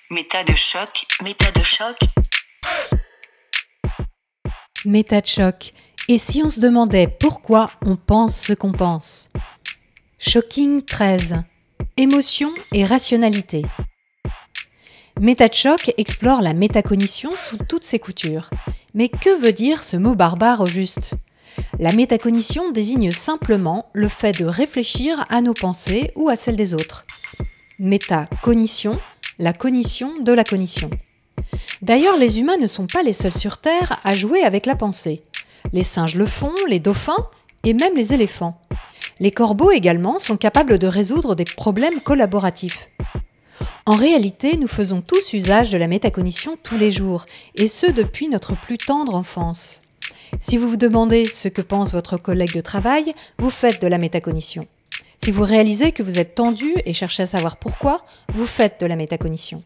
Méta de choc, méta de choc. Méta de choc. Et si on se demandait pourquoi on pense ce qu'on pense ? Shocking 13. Émotion et rationalité. Méta de choc explore la métacognition sous toutes ses coutures. Mais que veut dire ce mot barbare au juste ? La métacognition désigne simplement le fait de réfléchir à nos pensées ou à celles des autres. Métacognition, la cognition de la cognition. D'ailleurs, les humains ne sont pas les seuls sur Terre à jouer avec la pensée. Les singes le font, les dauphins et même les éléphants. Les corbeaux également sont capables de résoudre des problèmes collaboratifs. En réalité, nous faisons tous usage de la métacognition tous les jours, et ce depuis notre plus tendre enfance. Si vous vous demandez ce que pense votre collègue de travail, vous faites de la métacognition. Si vous réalisez que vous êtes tendu et cherchez à savoir pourquoi, vous faites de la métacognition.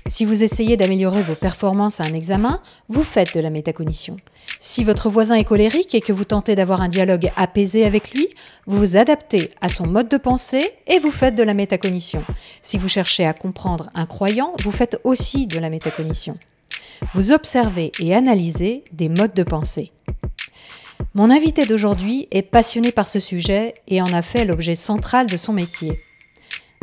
Si vous essayez d'améliorer vos performances à un examen, vous faites de la métacognition. Si votre voisin est colérique et que vous tentez d'avoir un dialogue apaisé avec lui, vous vous adaptez à son mode de pensée et vous faites de la métacognition. Si vous cherchez à comprendre un croyant, vous faites aussi de la métacognition. Vous observez et analysez des modes de pensée. Mon invité d'aujourd'hui est passionné par ce sujet et en a fait l'objet central de son métier.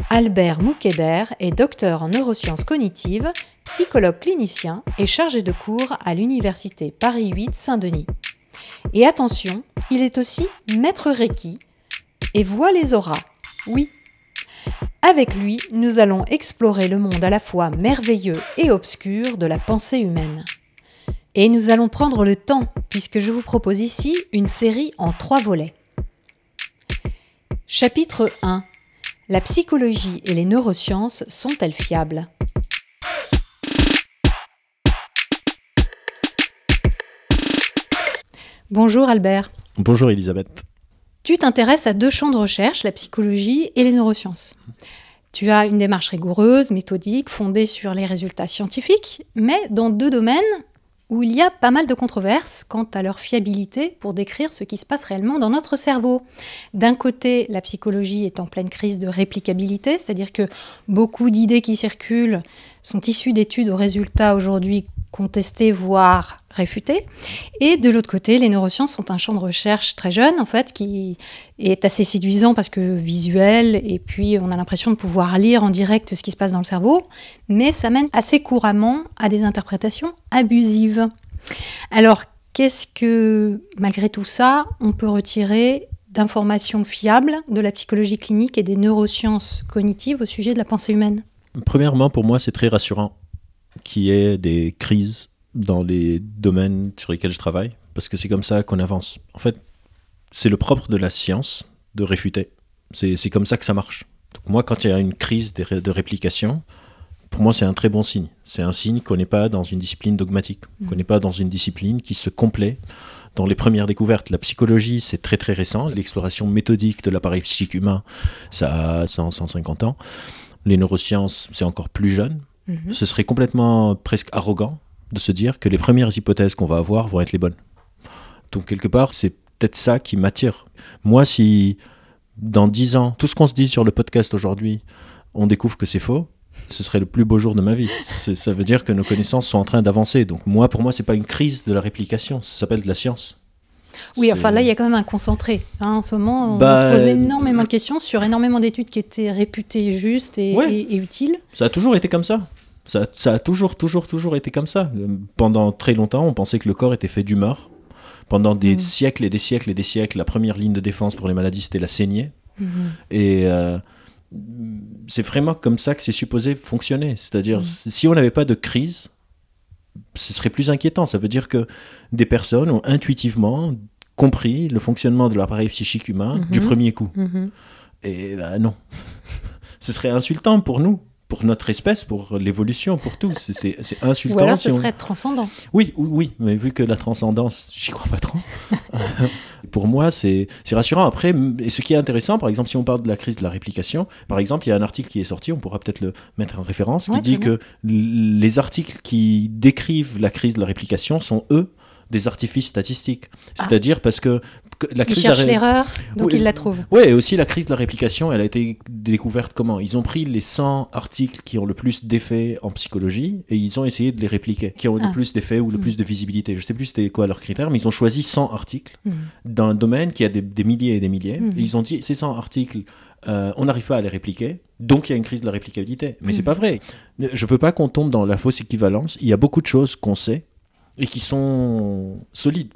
Albert Moukébert est docteur en neurosciences cognitives, psychologue clinicien et chargé de cours à l'université Paris 8 Saint-Denis. Et attention, il est aussi maître Reiki et voit les auras. Oui. Avec lui, nous allons explorer le monde à la fois merveilleux et obscur de la pensée humaine. Et nous allons prendre le temps, puisque je vous propose ici une série en 3 volets. Chapitre 1. La psychologie et les neurosciences sont-elles fiables ? Bonjour Albert. Bonjour Elisabeth. Tu t'intéresses à 2 champs de recherche, la psychologie et les neurosciences. Tu as une démarche rigoureuse, méthodique, fondée sur les résultats scientifiques, mais dans 2 domaines où il y a pas mal de controverses quant à leur fiabilité pour décrire ce qui se passe réellement dans notre cerveau. D'un côté, la psychologie est en pleine crise de réplicabilité, c'est-à-dire que beaucoup d'idées qui circulent sont issues d'études aux résultats aujourd'hui contestés, voire réfutés. Et de l'autre côté, les neurosciences sont un champ de recherche très jeune, en fait, qui est assez séduisant parce que visuel, et puis on a l'impression de pouvoir lire en direct ce qui se passe dans le cerveau, mais ça mène assez couramment à des interprétations abusives. Alors, qu'est-ce que, malgré tout ça, on peut retirer d'informations fiables de la psychologie clinique et des neurosciences cognitives au sujet de la pensée humaine ? Premièrement, pour moi, c'est très rassurant qu'il y ait des crises dans les domaines sur lesquels je travaille, parce que c'est comme ça qu'on avance. En fait, c'est le propre de la science de réfuter. C'est comme ça que ça marche. Donc moi, quand il y a une crise de réplication, pour moi, c'est un très bon signe. C'est un signe qu'on n'est pas dans une discipline dogmatique, qu'on n'est pas dans une discipline qui se complaît dans les premières découvertes. La psychologie, c'est très très récent. L'exploration méthodique de l'appareil psychique humain, ça a 150 ans. Les neurosciences, c'est encore plus jeune. Ce serait complètement presque arrogant de se dire que les premières hypothèses qu'on va avoir vont être les bonnes. Donc quelque part, c'est peut-être ça qui m'attire. Moi, si dans 10 ans, tout ce qu'on se dit sur le podcast aujourd'hui, on découvre que c'est faux, ce serait le plus beau jour de ma vie. Ça veut dire que nos connaissances sont en train d'avancer. Donc pour moi, c'est pas une crise de la réplication, ça s'appelle de la science. Oui, enfin là, il y a quand même un concentré. En ce moment, on se pose énormément de questions sur énormément d'études qui étaient réputées justes et utiles. Ça a toujours été comme ça. Ça a toujours été comme ça. Pendant très longtemps, on pensait que le corps était fait d'humeur. Pendant des siècles et des siècles et des siècles, la première ligne de défense pour les maladies, c'était la saignée. Et c'est vraiment comme ça que c'est supposé fonctionner. C'est-à-dire, si on n'avait pas de crise, ce serait plus inquiétant. Ça veut dire que des personnes ont intuitivement compris le fonctionnement de l'appareil psychique humain du premier coup. Et non. Ce serait insultant pour nous, pour notre espèce, pour l'évolution, pour tout. C'est insultant. Ou alors ce serait transcendant. Oui, mais vu que la transcendance, j'y crois pas trop. Pour moi, c'est rassurant. Après, et ce qui est intéressant, par exemple, si on parle de la crise de la réplication, par exemple, il y a un article qui est sorti, on pourra peut-être le mettre en référence, qui dit que les articles qui décrivent la crise de la réplication sont, eux, des artifices statistiques. C'est-à-dire parce que la Il crise cherche l'erreur, donc Oui, il la trouve. Oui, et aussi la crise de la réplication, elle a été découverte comment? Ils ont pris les 100 articles qui ont le plus d'effets en psychologie et ils ont essayé de les répliquer, qui ont le plus d'effets ou le plus de visibilité. Je ne sais plus c'était quoi leurs critères, mais ils ont choisi 100 articles d'un domaine qui a des milliers et des milliers. Et ils ont dit, ces 100 articles, on n'arrive pas à les répliquer, donc il y a une crise de la réplicabilité. Mais c'est pas vrai. Je veux pas qu'on tombe dans la fausse équivalence. Il y a beaucoup de choses qu'on sait et qui sont solides.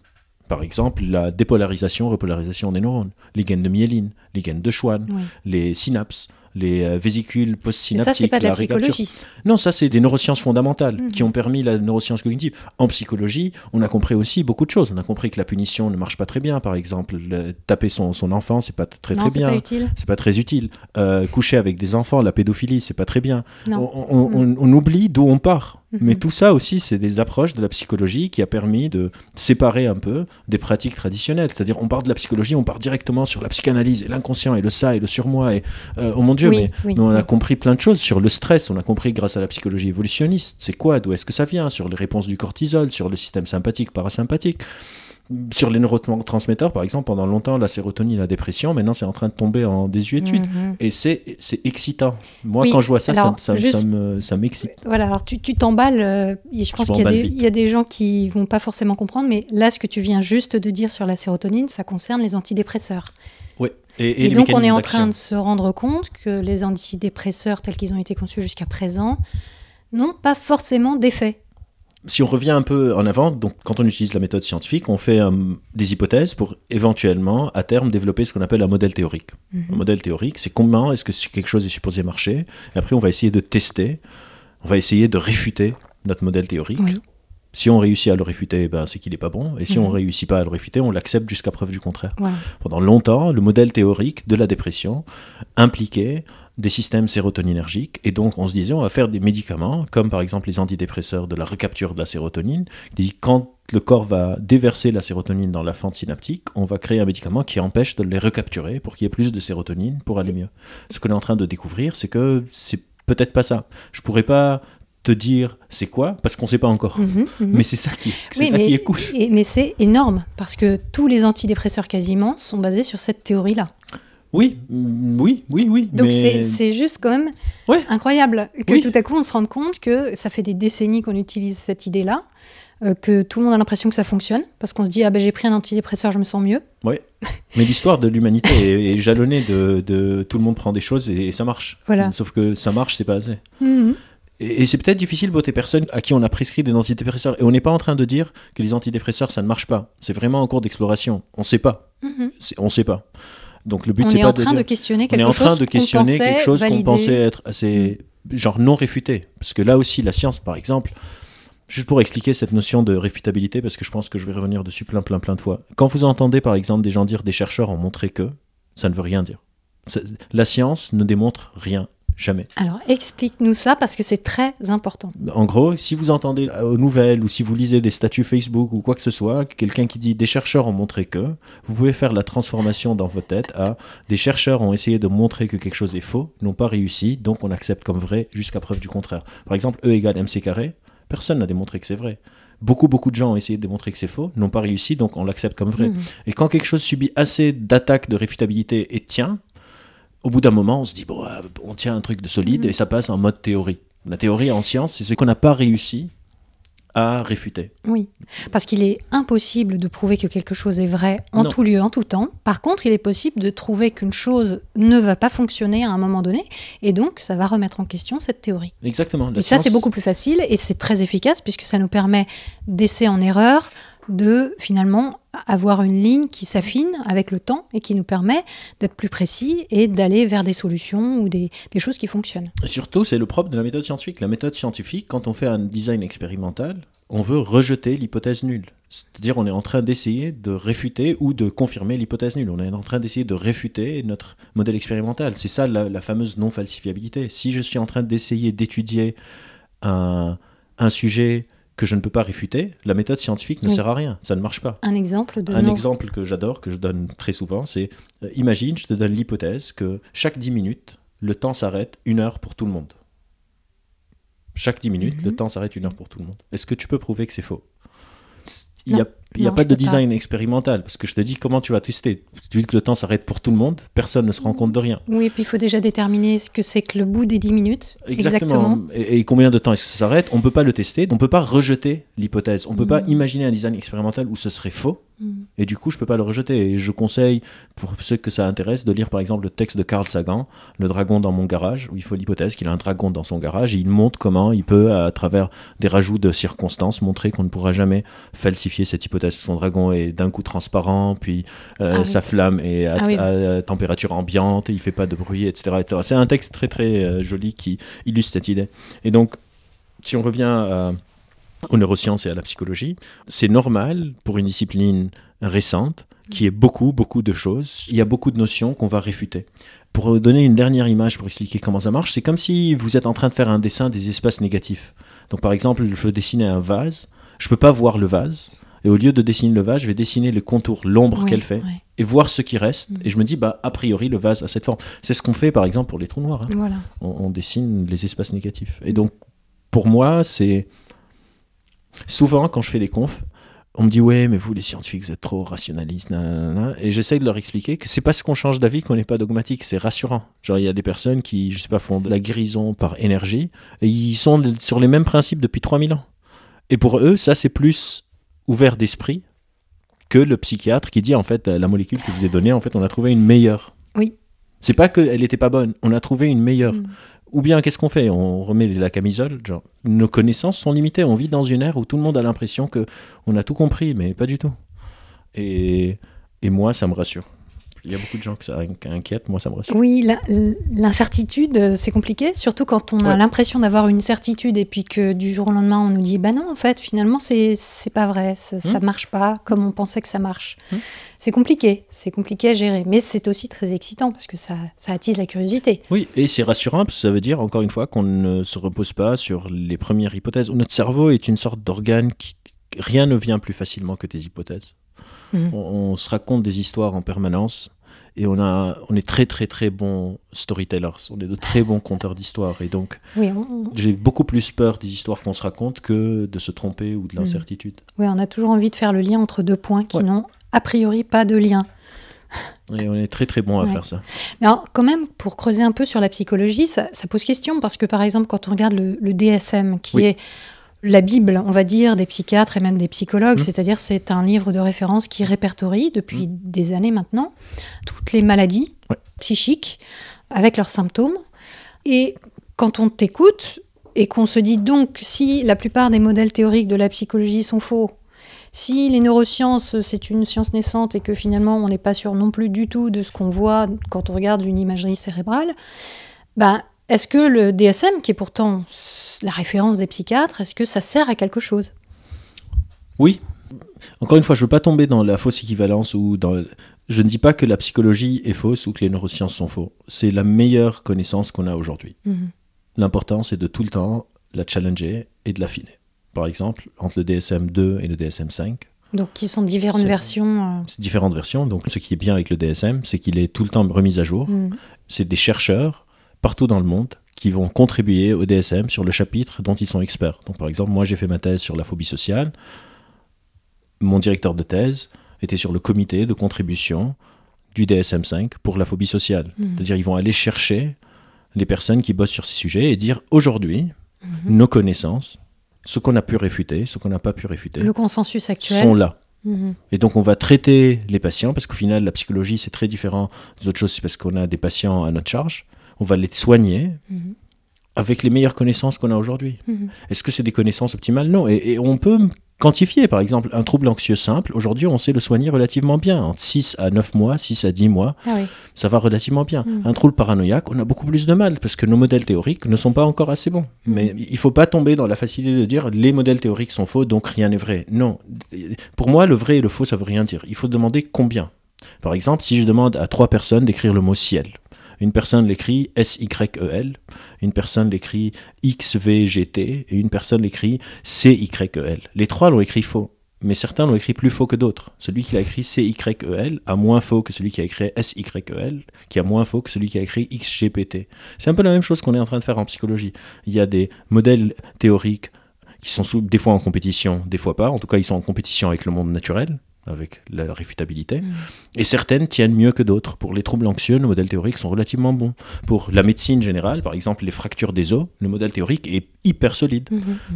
Par exemple, la dépolarisation, repolarisation des neurones, les gaines de myéline, les gaines de Schwann, les synapses, les vésicules postsynaptiques. Et ça, c'est pas de la psychologie. Non, ça, c'est des neurosciences fondamentales qui ont permis la neuroscience cognitive. En psychologie, on a compris aussi beaucoup de choses. On a compris que la punition ne marche pas très bien, par exemple. Taper son enfant, c'est pas très bien. C'est pas utile. C'est pas très utile. Coucher avec des enfants, la pédophilie, c'est pas très bien. Non. On oublie d'où on part. Mais tout ça aussi, c'est des approches de la psychologie qui a permis de séparer un peu des pratiques traditionnelles. C'est-à-dire, on part de la psychologie, on part directement sur la psychanalyse et l'inconscient et le ça et le surmoi. Et, oh mon Dieu, mais on a compris plein de choses sur le stress. On a compris grâce à la psychologie évolutionniste. C'est quoi? D'où est-ce que ça vient? Sur les réponses du cortisol, sur le système sympathique, parasympathique. Sur les neurotransmetteurs, par exemple, pendant longtemps, la sérotonine, la dépression, maintenant c'est en train de tomber en désuétude. Et c'est excitant. Moi, quand je vois ça, alors, ça m'excite. Voilà, alors tu t'emballes. Je pense qu'il y a des gens qui vont pas forcément comprendre, mais là, ce que tu viens juste de dire sur la sérotonine, ça concerne les antidépresseurs. Oui. Et donc, on est en train de se rendre compte que les antidépresseurs, tels qu'ils ont été conçus jusqu'à présent, n'ont pas forcément d'effet. Si on revient un peu en avant, donc quand on utilise la méthode scientifique, on fait des hypothèses pour éventuellement, à terme, développer ce qu'on appelle un modèle théorique. Un modèle théorique, c'est comment est-ce que quelque chose est supposé marcher. Et après, on va essayer de tester, on va essayer de réfuter notre modèle théorique. Oui. Si on réussit à le réfuter, c'est qu'il n'est pas bon. Et si on ne réussit pas à le réfuter, on l'accepte jusqu'à preuve du contraire. Ouais. Pendant longtemps, le modèle théorique de la dépression impliquait des systèmes sérotoninergiques. Et donc, on se disait, on va faire des médicaments, comme par exemple les antidépresseurs de la recapture de la sérotonine, qui, quand le corps va déverser la sérotonine dans la fente synaptique, on va créer un médicament qui empêche de les recapturer pour qu'il y ait plus de sérotonine pour aller mieux. Ce qu'on est en train de découvrir, c'est que c'est peut-être pas ça. Je pourrais pas te dire c'est quoi, parce qu'on ne sait pas encore. Mais c'est ça qui est cool. Mais c'est énorme, parce que tous les antidépresseurs quasiment sont basés sur cette théorie-là. Oui. Donc c'est juste quand même incroyable que tout à coup on se rende compte que ça fait des décennies qu'on utilise cette idée-là, que tout le monde a l'impression que ça fonctionne, parce qu'on se dit j'ai pris un antidépresseur, je me sens mieux. Oui, mais l'histoire de l'humanité est jalonnée de tout le monde prend des choses et ça marche. Voilà. Sauf que ça marche, c'est pas assez. Et c'est peut-être difficile pour des personnes à qui on a prescrit des antidépresseurs. Et on n'est pas en train de dire que les antidépresseurs, ça ne marche pas. C'est vraiment en cours d'exploration. On ne sait pas. On ne sait pas. Donc le but, c'est pas de dire... questionner quelque chose qu'on pensait être assez genre non réfuté. Parce que là aussi, la science, par exemple, juste pour expliquer cette notion de réfutabilité, parce que je pense que je vais revenir dessus plein de fois. Quand vous entendez, par exemple, des gens dire des chercheurs ont montré que, ça ne veut rien dire. La science ne démontre rien. Jamais. Alors, explique-nous ça, parce que c'est très important. En gros, si vous entendez aux nouvelles ou si vous lisez des statuts Facebook ou quoi que ce soit, quelqu'un qui dit « des chercheurs ont montré que », vous pouvez faire la transformation dans votre tête à « des chercheurs ont essayé de montrer que quelque chose est faux, n'ont pas réussi, donc on accepte comme vrai jusqu'à preuve du contraire ». Par exemple, E égale MC carré, personne n'a démontré que c'est vrai. Beaucoup de gens ont essayé de démontrer que c'est faux, n'ont pas réussi, donc on l'accepte comme vrai. Et quand quelque chose subit assez d'attaques de réfutabilité et tient, au bout d'un moment, on se dit, on tient un truc de solide et ça passe en mode théorie. La théorie en science, c'est ce qu'on n'a pas réussi à réfuter. Oui, parce qu'il est impossible de prouver que quelque chose est vrai en tout lieu, en tout temps. Par contre, il est possible de trouver qu'une chose ne va pas fonctionner à un moment donné, et donc ça va remettre en question cette théorie. Exactement. Et ça, c'est beaucoup plus facile et c'est très efficace puisque ça nous permet d'essai en erreur, de finalement avoir une ligne qui s'affine avec le temps et qui nous permet d'être plus précis et d'aller vers des solutions ou des choses qui fonctionnent. Et surtout, c'est le propre de la méthode scientifique. La méthode scientifique, quand on fait un design expérimental, on veut rejeter l'hypothèse nulle. C'est-à-dire on est en train d'essayer de réfuter ou de confirmer l'hypothèse nulle. On est en train d'essayer de réfuter notre modèle expérimental. C'est ça la fameuse non-falsifiabilité. Si je suis en train d'essayer d'étudier un sujet que je ne peux pas réfuter, la méthode scientifique ne sert à rien, ça ne marche pas. Un exemple que j'adore, que je donne très souvent, c'est imagine, je te donne l'hypothèse que chaque 10 minutes, le temps s'arrête 1 heure pour tout le monde. Chaque 10 minutes, le temps s'arrête 1 heure pour tout le monde. Est-ce que tu peux prouver que c'est faux ? Il n'y a Il n'y a Non, pas je de peux pas. design expérimental, parce que je te dis comment tu vas tester. Tu dis que le temps s'arrête pour tout le monde, personne ne se rend compte de rien. Oui, et puis il faut déjà déterminer ce que c'est que le bout des 10 minutes. Exactement. Et combien de temps est-ce que ça s'arrête? On ne peut pas le tester, on ne peut pas rejeter l'hypothèse. On ne peut pas imaginer un design expérimental où ce serait faux. Et du coup, je ne peux pas le rejeter. Et je conseille, pour ceux que ça intéresse, de lire par exemple le texte de Carl Sagan, Le dragon dans mon garage, où il faut l'hypothèse qu'il a un dragon dans son garage et il montre comment il peut, à travers des rajouts de circonstances, montrer qu'on ne pourra jamais falsifier cette hypothèse. Son dragon est d'un coup transparent, puis sa flamme est à température ambiante, et il ne fait pas de bruit, etc. etc. C'est un texte très très joli qui illustre cette idée. Et donc, si on revient aux neurosciences et à la psychologie, c'est normal pour une discipline récente qu'il y ait beaucoup de choses. Il y a beaucoup de notions qu'on va réfuter. Pour donner une dernière image pour expliquer comment ça marche, c'est comme si vous êtes en train de faire un dessin des espaces négatifs. Donc par exemple, je veux dessiner un vase, je ne peux pas voir le vase, et au lieu de dessiner le vase, je vais dessiner le contour, l'ombre qu'elle fait, et voir ce qui reste. Et je me dis, a priori, le vase a cette forme. C'est ce qu'on fait par exemple pour les trous noirs. Hein. Voilà. On dessine les espaces négatifs. Et donc, pour moi, c'est... Souvent, quand je fais des confs, on me dit ouais, mais vous les scientifiques vous êtes trop rationalistes, nanana. Et j'essaye de leur expliquer que c'est parce qu'on change d'avis qu'on n'est pas dogmatique, c'est rassurant. Genre il y a des personnes qui, je sais pas, font de la guérison par énergie et ils sont sur les mêmes principes depuis 3000 ans. Et pour eux, ça c'est plus ouvert d'esprit que le psychiatre qui dit en fait la molécule que je vous ai donnée, en fait on a trouvé une meilleure. Oui. C'est pas qu'elle n'était pas bonne, on a trouvé une meilleure. Ou bien, qu'est-ce qu'on fait? On remet la camisole. Genre, nos connaissances sont limitées. On vit dans une ère où tout le monde a l'impression qu'on a tout compris, mais pas du tout. Et moi, ça me rassure. Il y a beaucoup de gens que ça inquiète. Moi, ça me rassure. Oui, l'incertitude, c'est compliqué. Surtout quand on a l'impression d'avoir une certitude et puis que du jour au lendemain, on nous dit « Bah non, en fait, finalement, c'est pas vrai. Ça marche pas comme on pensait que ça marche. » C'est compliqué à gérer, mais c'est aussi très excitant parce que ça attise la curiosité. Oui, et c'est rassurant parce que ça veut dire, encore une fois, qu'on ne se repose pas sur les premières hypothèses. Notre cerveau est une sorte d'organe rien ne vient plus facilement que des hypothèses. On se raconte des histoires en permanence et on est très très très bons storytellers, on est de très bons conteurs d'histoires et donc j'ai beaucoup plus peur des histoires qu'on se raconte que de se tromper ou de l'incertitude. Oui, on a toujours envie de faire le lien entre deux points qui n'ont a priori pas de lien. Et on est très très bon à faire ça. Mais alors, quand même, pour creuser un peu sur la psychologie, ça pose question, parce que par exemple, quand on regarde le DSM, qui est la Bible, on va dire, des psychiatres et même des psychologues, c'est-à-dire c'est un livre de référence qui répertorie, depuis des années maintenant, toutes les maladies psychiques, avec leurs symptômes. Et quand on t'écoute, et qu'on se dit donc, si la plupart des modèles théoriques de la psychologie sont faux, si les neurosciences, c'est une science naissante et que finalement, on n'est pas sûr non plus du tout de ce qu'on voit quand on regarde une imagerie cérébrale, est-ce que le DSM, qui est pourtant la référence des psychiatres, est-ce que ça sert à quelque chose? Oui. Encore une fois, je ne veux pas tomber dans la fausse équivalence ou dans... Je ne dis pas que la psychologie est fausse ou que les neurosciences sont faux. C'est la meilleure connaissance qu'on a aujourd'hui. L'important, c'est de tout le temps la challenger et de l'affiner. Par exemple, entre le DSM-2 et le DSM-5. Donc, qui sont différentes versions. C'est différentes versions. Donc, ce qui est bien avec le DSM, c'est qu'il est tout le temps remis à jour. C'est des chercheurs partout dans le monde qui vont contribuer au DSM sur le chapitre dont ils sont experts. Donc, par exemple, moi, j'ai fait ma thèse sur la phobie sociale. Mon directeur de thèse était sur le comité de contribution du DSM-5 pour la phobie sociale. C'est-à-dire, ils vont aller chercher les personnes qui bossent sur ces sujets et dire, aujourd'hui, nos connaissances, ce qu'on a pu réfuter, ce qu'on n'a pas pu réfuter, le consensus actuel, sont là. Et donc, on va traiter les patients, parce qu'au final, la psychologie, c'est très différent des autres choses, c'est parce qu'on a des patients à notre charge. On va les soigner avec les meilleures connaissances qu'on a aujourd'hui. Est-ce que c'est des connaissances optimales? Non. Et on peut quantifier, par exemple, un trouble anxieux simple. Aujourd'hui, on sait le soigner relativement bien. Entre 6 à 9 mois, 6 à 10 mois, ça va relativement bien. Un trouble paranoïaque, on a beaucoup plus de mal, parce que nos modèles théoriques ne sont pas encore assez bons. Mais il ne faut pas tomber dans la facilité de dire les modèles théoriques sont faux, donc rien n'est vrai. Non. Pour moi, le vrai et le faux, ça ne veut rien dire. Il faut demander combien. Par exemple, si je demande à 3 personnes d'écrire le mot ciel, une personne l'écrit S-Y-E-L, une personne l'écrit X-V-G-T, et une personne l'écrit C-Y-E-L. Les 3 l'ont écrit faux, mais certains l'ont écrit plus faux que d'autres. Celui qui a écrit C-Y-E-L a moins faux que celui qui a écrit S-Y-E-L, qui a moins faux que celui qui a écrit X-G-P-T. C'est un peu la même chose qu'on est en train de faire en psychologie. Il y a des modèles théoriques qui sont des fois en compétition, des fois pas. En tout cas, ils sont en compétition avec le monde naturel, avec la réfutabilité. Et certaines tiennent mieux que d'autres. Pour les troubles anxieux, nos modèles théoriques sont relativement bons. Pour la médecine générale, par exemple, les fractures des os, le modèle théorique est hyper solide.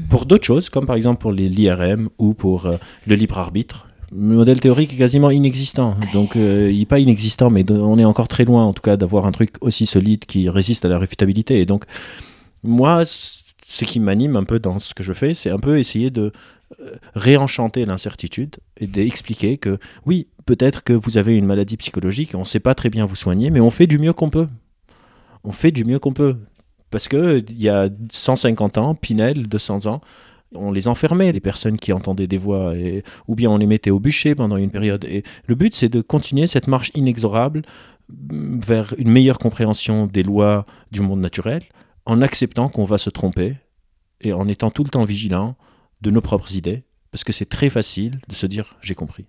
Pour d'autres choses, comme par exemple pour l'IRM ou pour le libre arbitre, le modèle théorique est quasiment inexistant. Donc, il n'est pas inexistant, mais on est encore très loin, en tout cas, d'avoir un truc aussi solide qui résiste à la réfutabilité. Et donc, moi, ce qui m'anime un peu dans ce que je fais, c'est un peu essayer de réenchanter l'incertitude et d'expliquer que oui, peut-être que vous avez une maladie psychologique, on ne sait pas très bien vous soigner, mais on fait du mieux qu'on peut. On fait du mieux qu'on peut. Parce qu'il y a 150 ans, Pinel, 200 ans, on les enfermait, les personnes qui entendaient des voix, ou bien on les mettait au bûcher pendant une période. Et le but, c'est de continuer cette marche inexorable vers une meilleure compréhension des lois du monde naturel, en acceptant qu'on va se tromper et en étant tout le temps vigilant de nos propres idées, parce que c'est très facile de se dire « j'ai compris ».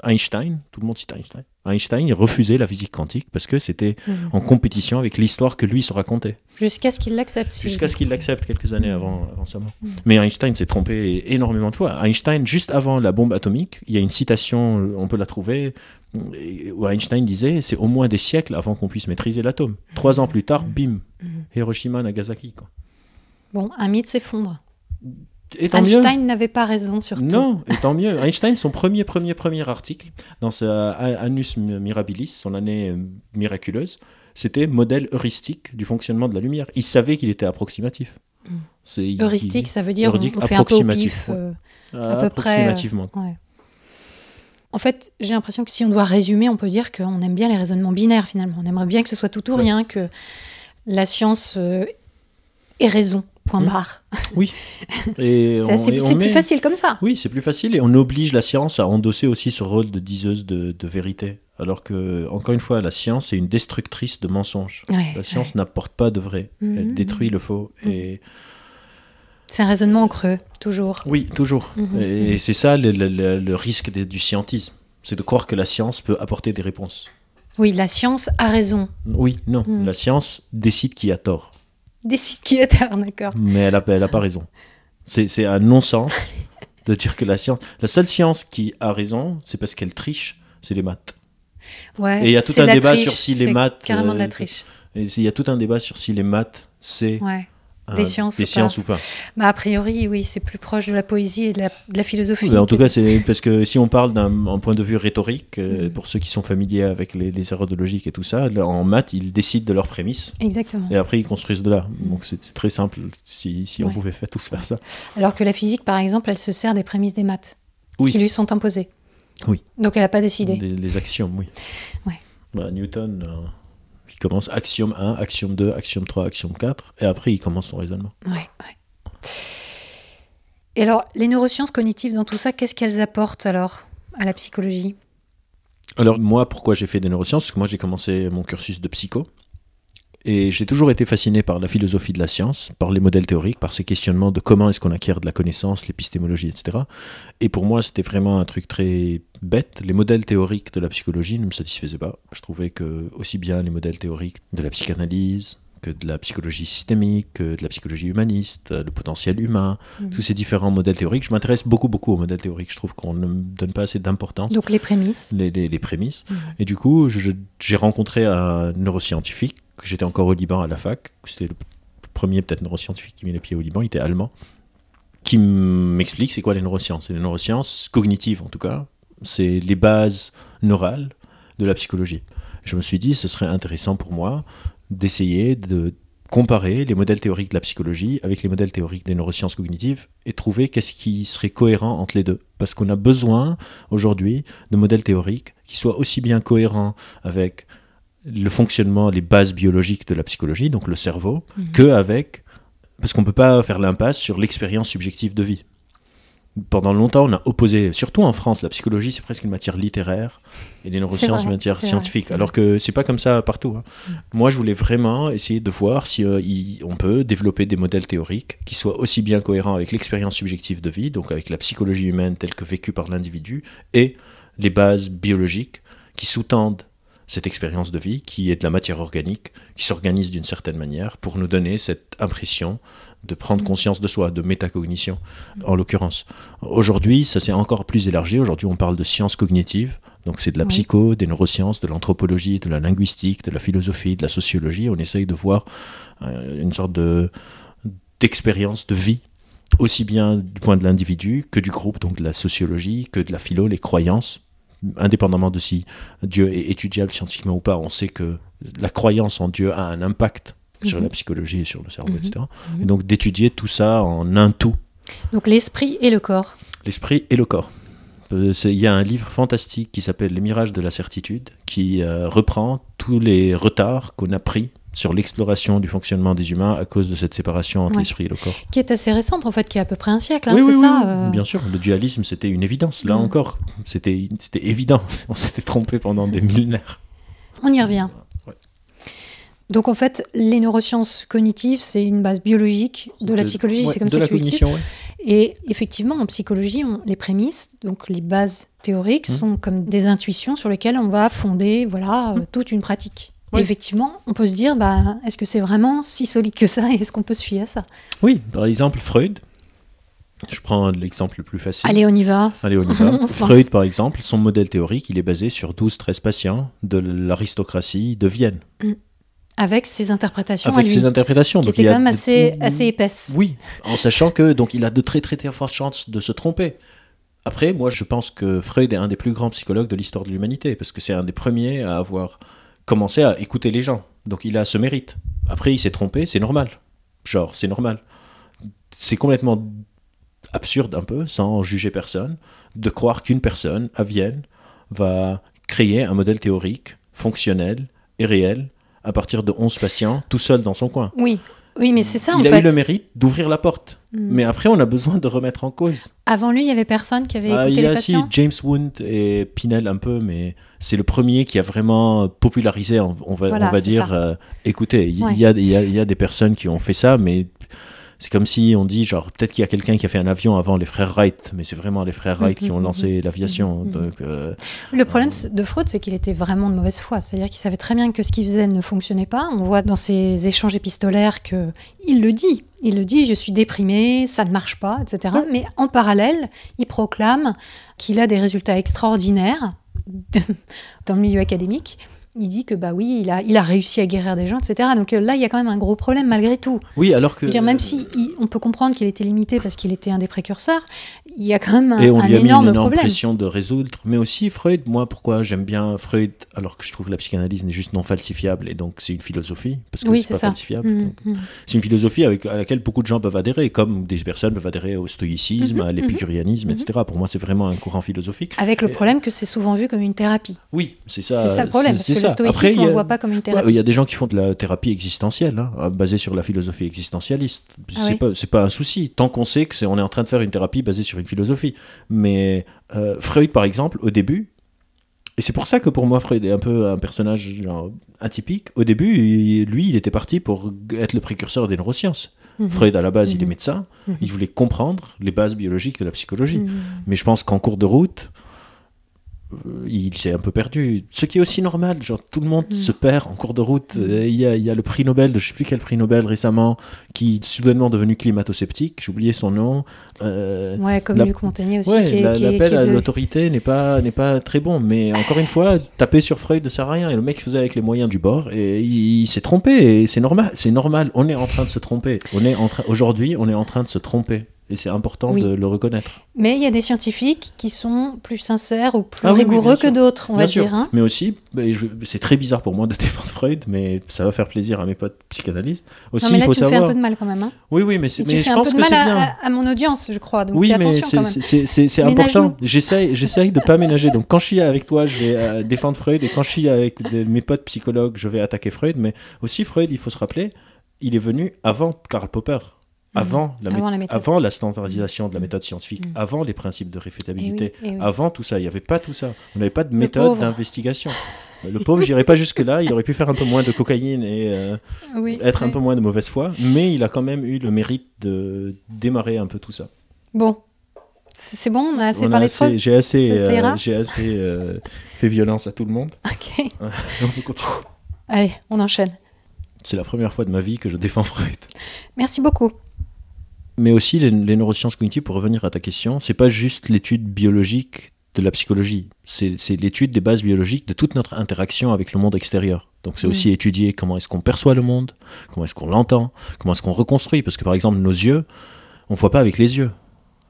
Einstein, tout le monde cite Einstein. Einstein, il refusait la physique quantique parce que c'était en compétition avec l'histoire que lui se racontait. Jusqu'à ce qu'il l'accepte. Jusqu'à ce qu'il l'accepte quelques années avant sa mort. Mais Einstein s'est trompé énormément de fois. Einstein, juste avant la bombe atomique, il y a une citation, on peut la trouver, où Einstein disait « c'est au moins des siècles avant qu'on puisse maîtriser l'atome ». 3 ans plus tard, bim, Hiroshima, Nagasaki. Quoi. Bon, un mythe s'effondre. Einstein n'avait pas raison sur tout. Non, et tant mieux. Einstein, son premier article dans sa Annus Mirabilis, son année miraculeuse, c'était modèle heuristique du fonctionnement de la lumière. Il savait qu'il était approximatif. Heuristique, ça veut dire on fait un peu au pif, à peu près. Approximativement. Ouais. En fait, j'ai l'impression que si on doit résumer, on peut dire qu'on aime bien les raisonnements binaires finalement. On aimerait bien que ce soit tout ou rien, que la science ait raison. Point barre. Oui. Et c'est plus facile comme ça. Oui, c'est plus facile et on oblige la science à endosser aussi ce rôle de diseuse de vérité. Alors que, encore une fois, la science est une destructrice de mensonges. La science n'apporte pas de vrai. Elle détruit le faux. Et... c'est un raisonnement en creux, toujours. Oui, toujours. Et c'est ça le risque du scientisme. C'est de croire que la science peut apporter des réponses. Oui, la science a raison. Oui, non. La science décide qui a tort. Décide qui est tard, d'accord. Mais elle a pas raison. C'est un non-sens de dire que la seule science qui a raison, c'est parce qu'elle triche, c'est les maths. Ouais, et il y a tout un débat sur si les maths... carrément de la triche. Il y a tout un débat sur si les maths, c'est des sciences ou pas. Bah, a priori, oui, c'est plus proche de la poésie et de la philosophie. En tout cas, c'est parce que si on parle d'un point de vue rhétorique, pour ceux qui sont familiers avec les erreurs de logique et tout ça, en maths, ils décident de leurs prémices. Exactement. Et après, ils construisent de là. Donc, c'est très simple si on pouvait tous faire ça. Alors que la physique, par exemple, elle se sert des prémices des maths qui lui sont imposées. Oui. Donc, elle n'a pas décidé. Les axiomes, oui. Ouais. Bah, Newton... il commence axiome 1, axiome 2, axiome 3, axiome 4, et après il commence son raisonnement. Ouais. Et alors, les neurosciences cognitives dans tout ça, qu'est-ce qu'elles apportent alors à la psychologie ? Alors moi, pourquoi j'ai fait des neurosciences ? Parce que moi j'ai commencé mon cursus de psycho, et j'ai toujours été fasciné par la philosophie de la science, par les modèles théoriques, par ces questionnements de comment est-ce qu'on acquiert de la connaissance, l'épistémologie, etc. Et pour moi, c'était vraiment un truc très bête. Les modèles théoriques de la psychologie ne me satisfaisaient pas. Je trouvais que aussi bien les modèles théoriques de la psychanalyse, que de la psychologie systémique, que de la psychologie humaniste, le potentiel humain, tous ces différents modèles théoriques. Je m'intéresse beaucoup aux modèles théoriques. Je trouve qu'on ne me donne pas assez d'importance. Donc les prémices. Les prémices. Et du coup, j'ai rencontré un neuroscientifique, que j'étais encore au Liban à la fac. C'était le premier peut-être neuroscientifique qui mit les pieds au Liban. Il était allemand. Qui m'explique c'est quoi les neurosciences. Et les neurosciences cognitives en tout cas, c'est les bases neurales de la psychologie. Je me suis dit, ce serait intéressant pour moi d'essayer de comparer les modèles théoriques de la psychologie avec les modèles théoriques des neurosciences cognitives et trouver qu'est-ce qui serait cohérent entre les deux. Parce qu'on a besoin aujourd'hui de modèles théoriques qui soient aussi bien cohérents avec le fonctionnement, les bases biologiques de la psychologie, donc le cerveau, qu'avec... Parce qu'on ne peut pas faire l'impasse sur l'expérience subjective de vie. Pendant longtemps, on a opposé, surtout en France, la psychologie, c'est presque une matière littéraire et les neurosciences, une matière scientifique. Alors que c'est pas comme ça partout. Moi, je voulais vraiment essayer de voir si on peut développer des modèles théoriques qui soient aussi bien cohérents avec l'expérience subjective de vie, donc avec la psychologie humaine telle que vécue par l'individu, et les bases biologiques qui sous-tendent cette expérience de vie qui est de la matière organique, qui s'organise d'une certaine manière pour nous donner cette impression de prendre conscience de soi, de métacognition en l'occurrence. Aujourd'hui, ça s'est encore plus élargi. Aujourd'hui, on parle de sciences cognitives. Donc c'est de la psycho, des neurosciences, de l'anthropologie, de la linguistique, de la philosophie, de la sociologie. On essaye de voir une sorte d'expérience de vie, aussi bien du point de l'individu que du groupe, donc de la sociologie, que de la philo, les croyances. Indépendamment de si Dieu est étudiable scientifiquement ou pas, on sait que la croyance en Dieu a un impact sur la psychologie et sur le cerveau, etc. Et donc d'étudier tout ça en un tout. Donc l'esprit et le corps. L'esprit et le corps. Il y a un livre fantastique qui s'appelle Les mirages de la certitude, qui reprend tous les retards qu'on a pris sur l'exploration du fonctionnement des humains à cause de cette séparation entre l'esprit et le corps. Qui est assez récente en fait, qui a à peu près un siècle, oui, c'est oui, ça bien sûr, le dualisme c'était une évidence, là encore, c'était évident, on s'était trompé pendant des millénaires. On y revient. Donc en fait, les neurosciences cognitives, c'est une base biologique de la psychologie, c'est comme ça que tu dis. Et effectivement, en psychologie, les prémices, donc les bases théoriques, sont comme des intuitions sur lesquelles on va fonder toute une pratique. Oui. Et effectivement, on peut se dire, est-ce que c'est vraiment si solide que ça et est-ce qu'on peut se fier à ça ? Oui, par exemple, Freud. Je prends l'exemple le plus facile. Allez, on y va. Freud, par exemple, son modèle théorique, il est basé sur 12-13 patients de l'aristocratie de Vienne. Avec ses interprétations Avec ses interprétations. Qui étaient quand même assez épaisses. Oui, en sachant que donc, il a de très très très fortes chances de se tromper. Après, moi, je pense que Freud est un des plus grands psychologues de l'histoire de l'humanité, parce que c'est un des premiers à avoir commencé à écouter les gens. Donc il a ce mérite. Après, il s'est trompé, c'est normal. C'est normal. C'est complètement absurde un peu, sans juger personne, de croire qu'une personne, à Vienne, va créer un modèle théorique, fonctionnel et réel, à partir de 11 patients, tout seul dans son coin. Oui, mais c'est ça en fait. Il a eu le mérite d'ouvrir la porte. Mais après, on a besoin de remettre en cause. Avant lui, il n'y avait personne qui avait écouté les patients. Il y a James Wood et Pinel un peu, mais c'est le premier qui a vraiment popularisé, on va dire, écoutez, il y a des personnes qui ont fait ça, mais c'est comme si on dit, peut-être qu'il y a quelqu'un qui a fait un avion avant les frères Wright, mais c'est vraiment les frères Wright qui ont lancé l'aviation. Donc, le problème de Freud, c'est qu'il était vraiment de mauvaise foi. C'est-à-dire qu'il savait très bien que ce qu'il faisait ne fonctionnait pas. On voit dans ses échanges épistolaires qu'il le dit. Il le dit, je suis déprimé, ça ne marche pas, etc. Mais en parallèle, il proclame qu'il a des résultats extraordinaires dans le milieu académique. Il dit que il a réussi à guérir des gens, etc. Donc là, il y a quand même un gros problème malgré tout. Oui, alors que... Je veux dire, même si on peut comprendre qu'il était limité parce qu'il était un des précurseurs, il y a quand même un énorme problème. Et on lui a mis une énorme pression de résoudre. Mais aussi Freud, moi, pourquoi j'aime bien Freud, alors que je trouve que la psychanalyse n'est juste non falsifiable, et donc c'est une philosophie, parce que c'est pas falsifiable. C'est une philosophie à laquelle beaucoup de gens peuvent adhérer, comme des personnes peuvent adhérer au stoïcisme, à l'épicurianisme, etc. Pour moi, c'est vraiment un courant philosophique. Avec le problème que c'est souvent vu comme une thérapie. Oui, c'est ça. C'est ça le problème, parce que le stoïcisme, on ne le voit pas comme une thérapie. Il y a des gens qui font de la thérapie existentielle, basée sur la philosophie existentialiste. C'est pas un souci, tant qu'on sait qu'on est en train de faire une thérapie basée sur une philosophie. Mais Freud, par exemple, au début, et c'est pour ça que pour moi, Freud est un peu un personnage atypique. Au début, lui, il était parti pour être le précurseur des neurosciences. Freud, à la base, il est médecin. Il voulait comprendre les bases biologiques de la psychologie. Mais je pense qu'en cours de route, il s'est un peu perdu. Ce qui est aussi normal, tout le monde se perd en cours de route. Il y a le prix Nobel de je ne sais plus quel prix Nobel récemment qui est soudainement devenu climato-sceptique. J'ai oublié son nom. Comme Luc Montagnier aussi. L'appel à l'autorité n'est pas très bon. Mais encore une fois, taper sur Freud ne sert à rien. Et le mec faisait avec les moyens du bord et il s'est trompé. Et c'est normal. C'est normal. On est en train de se tromper. Aujourd'hui, on est en train de se tromper. Et c'est important de le reconnaître. Mais il y a des scientifiques qui sont plus sincères ou plus rigoureux que d'autres, on va dire. Mais aussi, c'est très bizarre pour moi de défendre Freud, mais ça va faire plaisir à mes potes psychanalystes. Aussi, mais là, il faut tu savoir... fais un peu de mal quand même. Oui, mais je pense que c'est bien. À mon audience, je crois. Donc fais attention quand même. C'est important. J'essaye de ne pas ménager. Donc quand je suis avec toi, je vais défendre Freud. Et quand je suis avec mes potes psychologues, je vais attaquer Freud. Mais aussi, Freud, il faut se rappeler, il est venu avant Karl Popper. Avant la standardisation de la méthode scientifique, avant les principes de réfutabilité, avant tout ça, il n'y avait pas tout ça. On n'avait pas de méthode d'investigation. Le pauvre, j'irai pas jusque-là, il aurait pu faire un peu moins de cocaïne et être un peu moins de mauvaise foi, mais il a quand même eu le mérite de démarrer un peu tout ça. Bon, C'est bon, on a assez On a parlé de Freud. J'ai assez, Ça ira fait violence à tout le monde. Ok. On peut continuer. Allez, on enchaîne. C'est la première fois de ma vie que je défends Freud. Merci beaucoup. Mais aussi, les neurosciences cognitives, pour revenir à ta question, c'est pas juste l'étude biologique de la psychologie. C'est l'étude des bases biologiques de toute notre interaction avec le monde extérieur. Donc c'est aussi étudier comment est-ce qu'on perçoit le monde, comment est-ce qu'on l'entend, comment est-ce qu'on reconstruit. Parce que par exemple, nos yeux, on ne voit pas avec les yeux.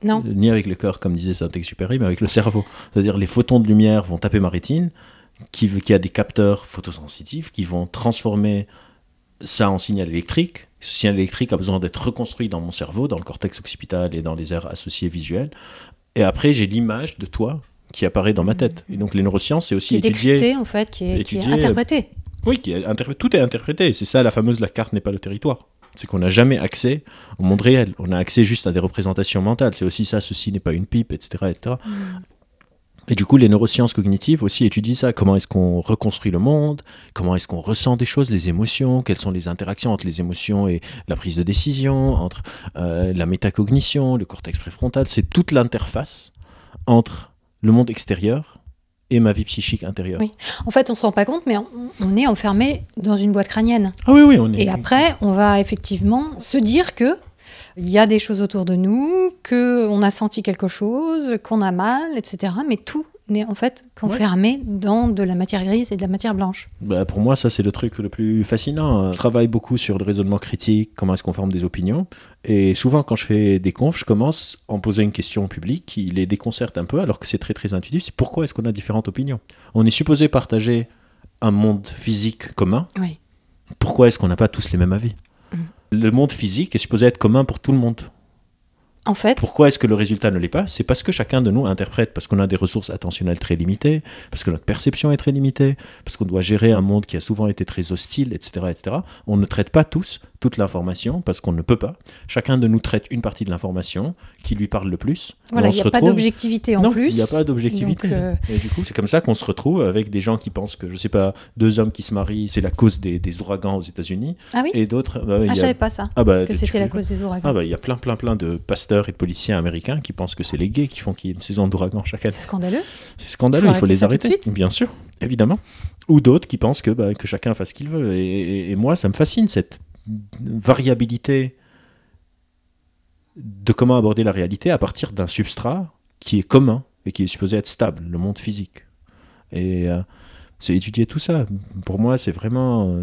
Non. Ni avec le cœur, comme disait Saint-Exupéry, mais avec le cerveau. C'est-à-dire les photons de lumière vont taper ma rétine, qui a des capteurs photosensitifs qui vont transformer ça en signal électrique. Ce signal électrique a besoin d'être reconstruit dans mon cerveau, dans le cortex occipital et dans les aires associées visuelles. Et après, j'ai l'image de toi qui apparaît dans ma tête. Et donc les neurosciences, c'est aussi étudier... Qui est décrypté, en fait, qui est interprété. Oui, tout est interprété. C'est ça, la fameuse « la carte n'est pas le territoire ». C'est qu'on n'a jamais accès au monde réel. On a accès juste à des représentations mentales. C'est aussi ça, ceci n'est pas une pipe, etc. etc. Et du coup, les neurosciences cognitives aussi étudient ça. Comment est-ce qu'on reconstruit le monde? Comment est-ce qu'on ressent des choses, les émotions? Quelles sont les interactions entre les émotions et la prise de décision, entre la métacognition, le cortex préfrontal? C'est toute l'interface entre le monde extérieur et ma vie psychique intérieure. Oui. En fait, on ne se rend pas compte, mais on est enfermé dans une boîte crânienne. Ah oui, on est... Et après, on va effectivement se dire que il y a des choses autour de nous, qu'on a senti quelque chose, qu'on a mal, etc. Mais tout est en fait enfermé dans de la matière grise et de la matière blanche. Bah pour moi, ça, c'est le truc le plus fascinant. Je travaille beaucoup sur le raisonnement critique, comment est-ce qu'on forme des opinions. Et souvent, quand je fais des confs, je commence en posant une question au public qui les déconcerte un peu, alors que c'est très, très intuitif. C'est pourquoi est-ce qu'on a différentes opinions? On est supposé partager un monde physique commun. Oui. Pourquoi est-ce qu'on n'a pas tous les mêmes avis? Le monde physique est supposé être commun pour tout le monde. En fait, pourquoi est-ce que le résultat ne l'est pas? C'est parce que chacun de nous interprète, parce qu'on a des ressources attentionnelles très limitées, parce que notre perception est très limitée, parce qu'on doit gérer un monde qui a souvent été très hostile, etc., etc. On ne traite pas tous toute l'information parce qu'on ne peut pas. Chacun de nous traite une partie de l'information qui lui parle le plus. Voilà, il n'y a pas d'objectivité en plus. Non, il n'y a pas d'objectivité. Et du coup, c'est comme ça qu'on se retrouve avec des gens qui pensent que, je ne sais pas, deux hommes qui se marient, c'est la cause des ouragans aux États-Unis. Ah oui? Et d'autres... je ne savais pas ça, que c'était la cause des ouragans. Il y a plein de pasteurs et de policiers américains qui pensent que c'est les gays qui font qu'il y ait une saison d'ouragans chaque année. C'est scandaleux. C'est scandaleux, il faut les arrêter. Bien sûr, évidemment. Ou d'autres qui pensent que chacun fasse ce qu'il veut. Et moi, ça me fascine, cette variabilité de comment aborder la réalité à partir d'un substrat qui est commun et qui est supposé être stable, le monde physique. Et c'est étudier tout ça. Pour moi, c'est vraiment...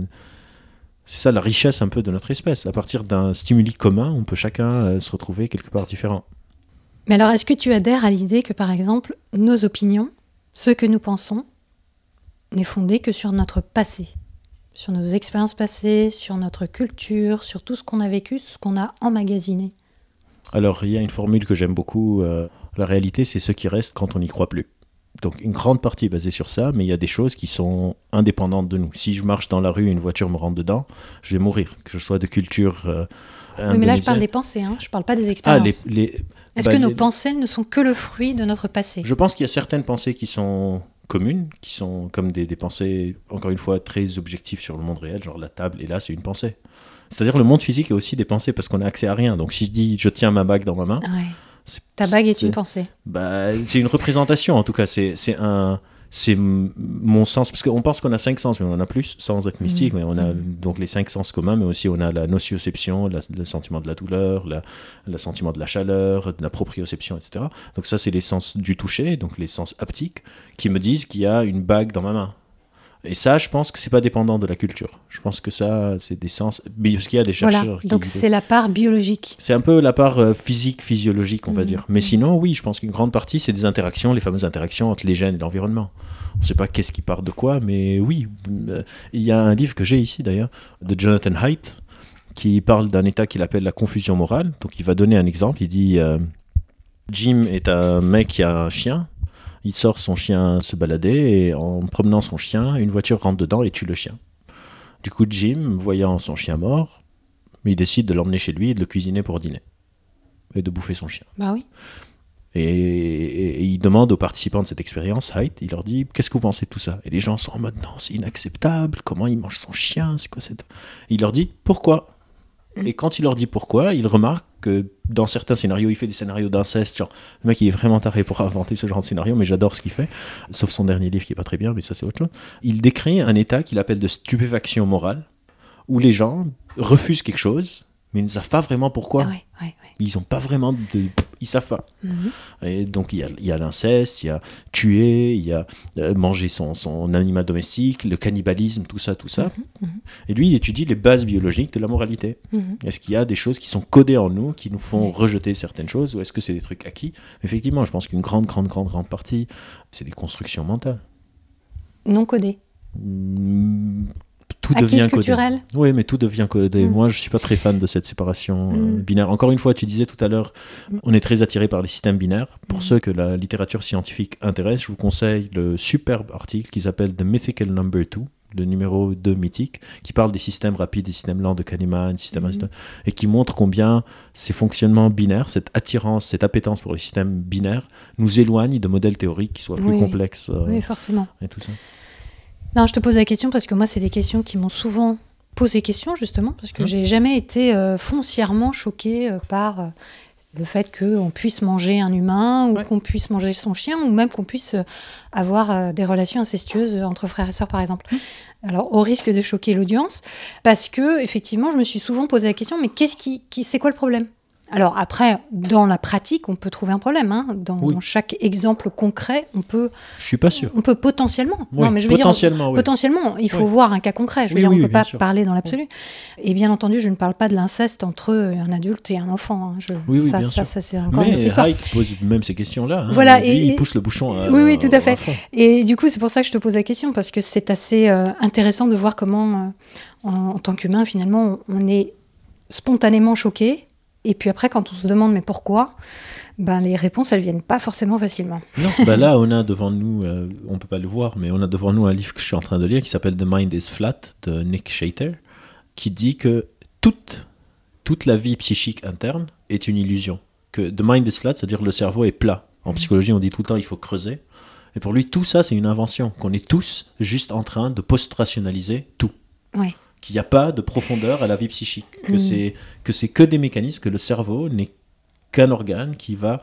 c'est ça la richesse un peu de notre espèce. À partir d'un stimuli commun, on peut chacun se retrouver quelque part différent. Mais alors, est-ce que tu adhères à l'idée que, par exemple, nos opinions, ce que nous pensons, n'est fondé que sur notre passé, sur nos expériences passées, sur notre culture, sur tout ce qu'on a vécu, ce qu'on a emmagasiné? Alors, il y a une formule que j'aime beaucoup. La réalité, c'est ce qui reste quand on n'y croit plus. Donc, une grande partie est basée sur ça, mais il y a des choses qui sont indépendantes de nous. Si je marche dans la rue et une voiture me rentre dedans, je vais mourir, que je sois de culture oui, mais là, je parle des pensées, je ne parle pas des expériences. Est-ce que nos pensées ne sont que le fruit de notre passé? Je pense qu'il y a certaines pensées qui sont communes, qui sont comme des pensées, encore une fois, très objectives sur le monde réel, genre la table, et là, c'est une pensée. C'est-à-dire le monde physique est aussi des pensées, parce qu'on a accès à rien. Donc si je dis, je tiens ma bague dans ma main... Ouais. Ta bague est une pensée. C'est une représentation, en tout cas. C'est mon sens, parce qu'on pense qu'on a 5 sens, mais on en a plus, sans être mystique, mais on a donc les 5 sens communs, mais aussi on a la nocioception, le sentiment de la douleur, le sentiment de la chaleur, de la proprioception, etc. Donc ça, c'est les sens du toucher, donc les sens haptiques, qui me disent qu'il y a une bague dans ma main. Et ça, je pense que c'est pas dépendant de la culture. Je pense que ça, c'est des sens... Parce qu'il y a des chercheurs... Donc c'est la part biologique. C'est un peu la part physique, physiologique, on va dire. Mais sinon, oui, je pense qu'une grande partie, c'est des interactions, les fameuses interactions entre les gènes et l'environnement. On ne sait pas qu'est-ce qui part de quoi, mais oui. Il y a un livre que j'ai ici, d'ailleurs, de Jonathan Haidt, qui parle d'un état qu'il appelle la confusion morale. Donc il va donner un exemple. Il dit Jim est un mec qui a un chien. Il sort son chien se balader et en promenant son chien, une voiture rentre dedans et tue le chien. Du coup, Jim, voyant son chien mort, il décide de l'emmener chez lui et de le cuisiner pour dîner. Et de bouffer son chien. Bah oui. Et il demande aux participants de cette expérience, Haidt, il leur dit, qu'est-ce que vous pensez de tout ça? Et les gens sont en mode, non, c'est inacceptable, comment il mange son chien, c'est quoi cette... Il leur dit, pourquoi? Et quand il leur dit pourquoi, il remarque que dans certains scénarios, il fait des scénarios d'inceste. Genre, le mec, il est vraiment taré pour inventer ce genre de scénario, mais j'adore ce qu'il fait. Sauf son dernier livre qui est pas très bien, mais ça, c'est autre chose. Il décrit un état qu'il appelle de stupéfaction morale, où les gens refusent quelque chose, mais ils ne savent pas vraiment pourquoi. Ils n'ont pas vraiment de... Ils savent pas. Et donc, il y a l'inceste, il y a tuer, il y a manger son animal domestique, le cannibalisme, tout ça. Et lui, il étudie les bases biologiques de la moralité. Est-ce qu'il y a des choses qui sont codées en nous, qui nous font rejeter certaines choses, ou est-ce que c'est des trucs acquis? Effectivement, je pense qu'une grande partie, c'est des constructions mentales. Non codées. Tout acquis devient culturel. codé. Oui, mais tout devient codé. Moi, je ne suis pas très fan de cette séparation binaire. Encore une fois, tu disais tout à l'heure, on est très attiré par les systèmes binaires. Pour ceux que la littérature scientifique intéresse, je vous conseille le superbe article qui s'appelle The Mythical Number 2, le numéro 2 mythique, qui parle des systèmes rapides, des systèmes lents de Kahneman, et qui montre combien ces fonctionnements binaires, cette attirance, cette appétence pour les systèmes binaires, nous éloignent de modèles théoriques qui soient plus complexes. Oui, forcément. Et tout ça. Non, je te pose la question parce que moi, c'est des questions qui m'ont souvent posé question, justement, parce que j'ai jamais été foncièrement choquée par le fait qu'on puisse manger un humain, ou qu'on puisse manger son chien, ou même qu'on puisse avoir des relations incestueuses entre frères et sœurs, par exemple. Alors, au risque de choquer l'audience, parce que, effectivement, je me suis souvent posé la question, mais c'est quoi le problème ? Alors après, dans la pratique, on peut trouver un problème. Hein. Dans chaque exemple concret, on peut... Je suis pas sûr. On peut potentiellement... Oui, non, mais je veux potentiellement, il faut voir un cas concret. Je veux dire, on ne peut pas parler dans l'absolu. Et bien entendu, je ne parle pas de l'inceste entre un adulte et un enfant. Hein. Ça, c'est encore une autre histoire. Mais Haidt pose même ces questions-là. Hein. Voilà, il pousse le bouchon à... Oui, tout à fait. Et du coup, c'est pour ça que je te pose la question, parce que c'est assez intéressant de voir comment, en tant qu'humain, finalement, on est spontanément choqué. Et puis après, quand on se demande mais pourquoi, les réponses, elles viennent pas forcément facilement. Non, là, on a devant nous, on peut pas le voir, mais on a devant nous un livre que je suis en train de lire qui s'appelle The Mind is Flat de Nick Shater, qui dit que toute la vie psychique interne est une illusion. Que the mind is flat, c'est-à-dire le cerveau est plat. En psychologie, on dit tout le temps il faut creuser. Et pour lui, tout ça, c'est une invention. Qu'on est tous juste en train de post-rationaliser tout. Ouais. Qu'il n'y a pas de profondeur à la vie psychique, que c'est que des mécanismes, que le cerveau n'est qu'un organe qui va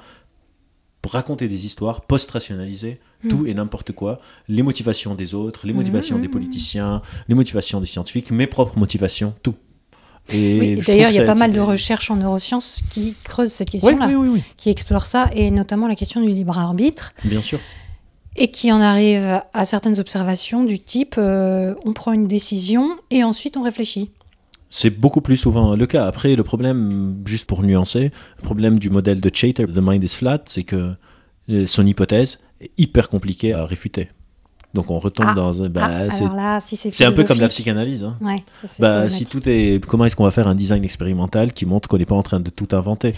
raconter des histoires, post-rationaliser tout et n'importe quoi, les motivations des autres, les motivations des politiciens, les motivations des scientifiques, mes propres motivations, tout. Et d'ailleurs, il y a pas mal de recherches en neurosciences qui creusent cette question-là, qui explorent ça, et notamment la question du libre arbitre. Bien sûr. Et qui en arrive à certaines observations du type on prend une décision et ensuite on réfléchit. C'est beaucoup plus souvent le cas. Après, le problème, juste pour nuancer, le problème du modèle de Chater, The Mind is Flat, c'est que son hypothèse est hyper compliquée à réfuter. Donc on retombe dans un... c'est un peu comme la psychanalyse. Hein. Ouais, ça, si tout est... Comment est-ce qu'on va faire un design expérimental qui montre qu'on n'est pas en train de tout inventer ?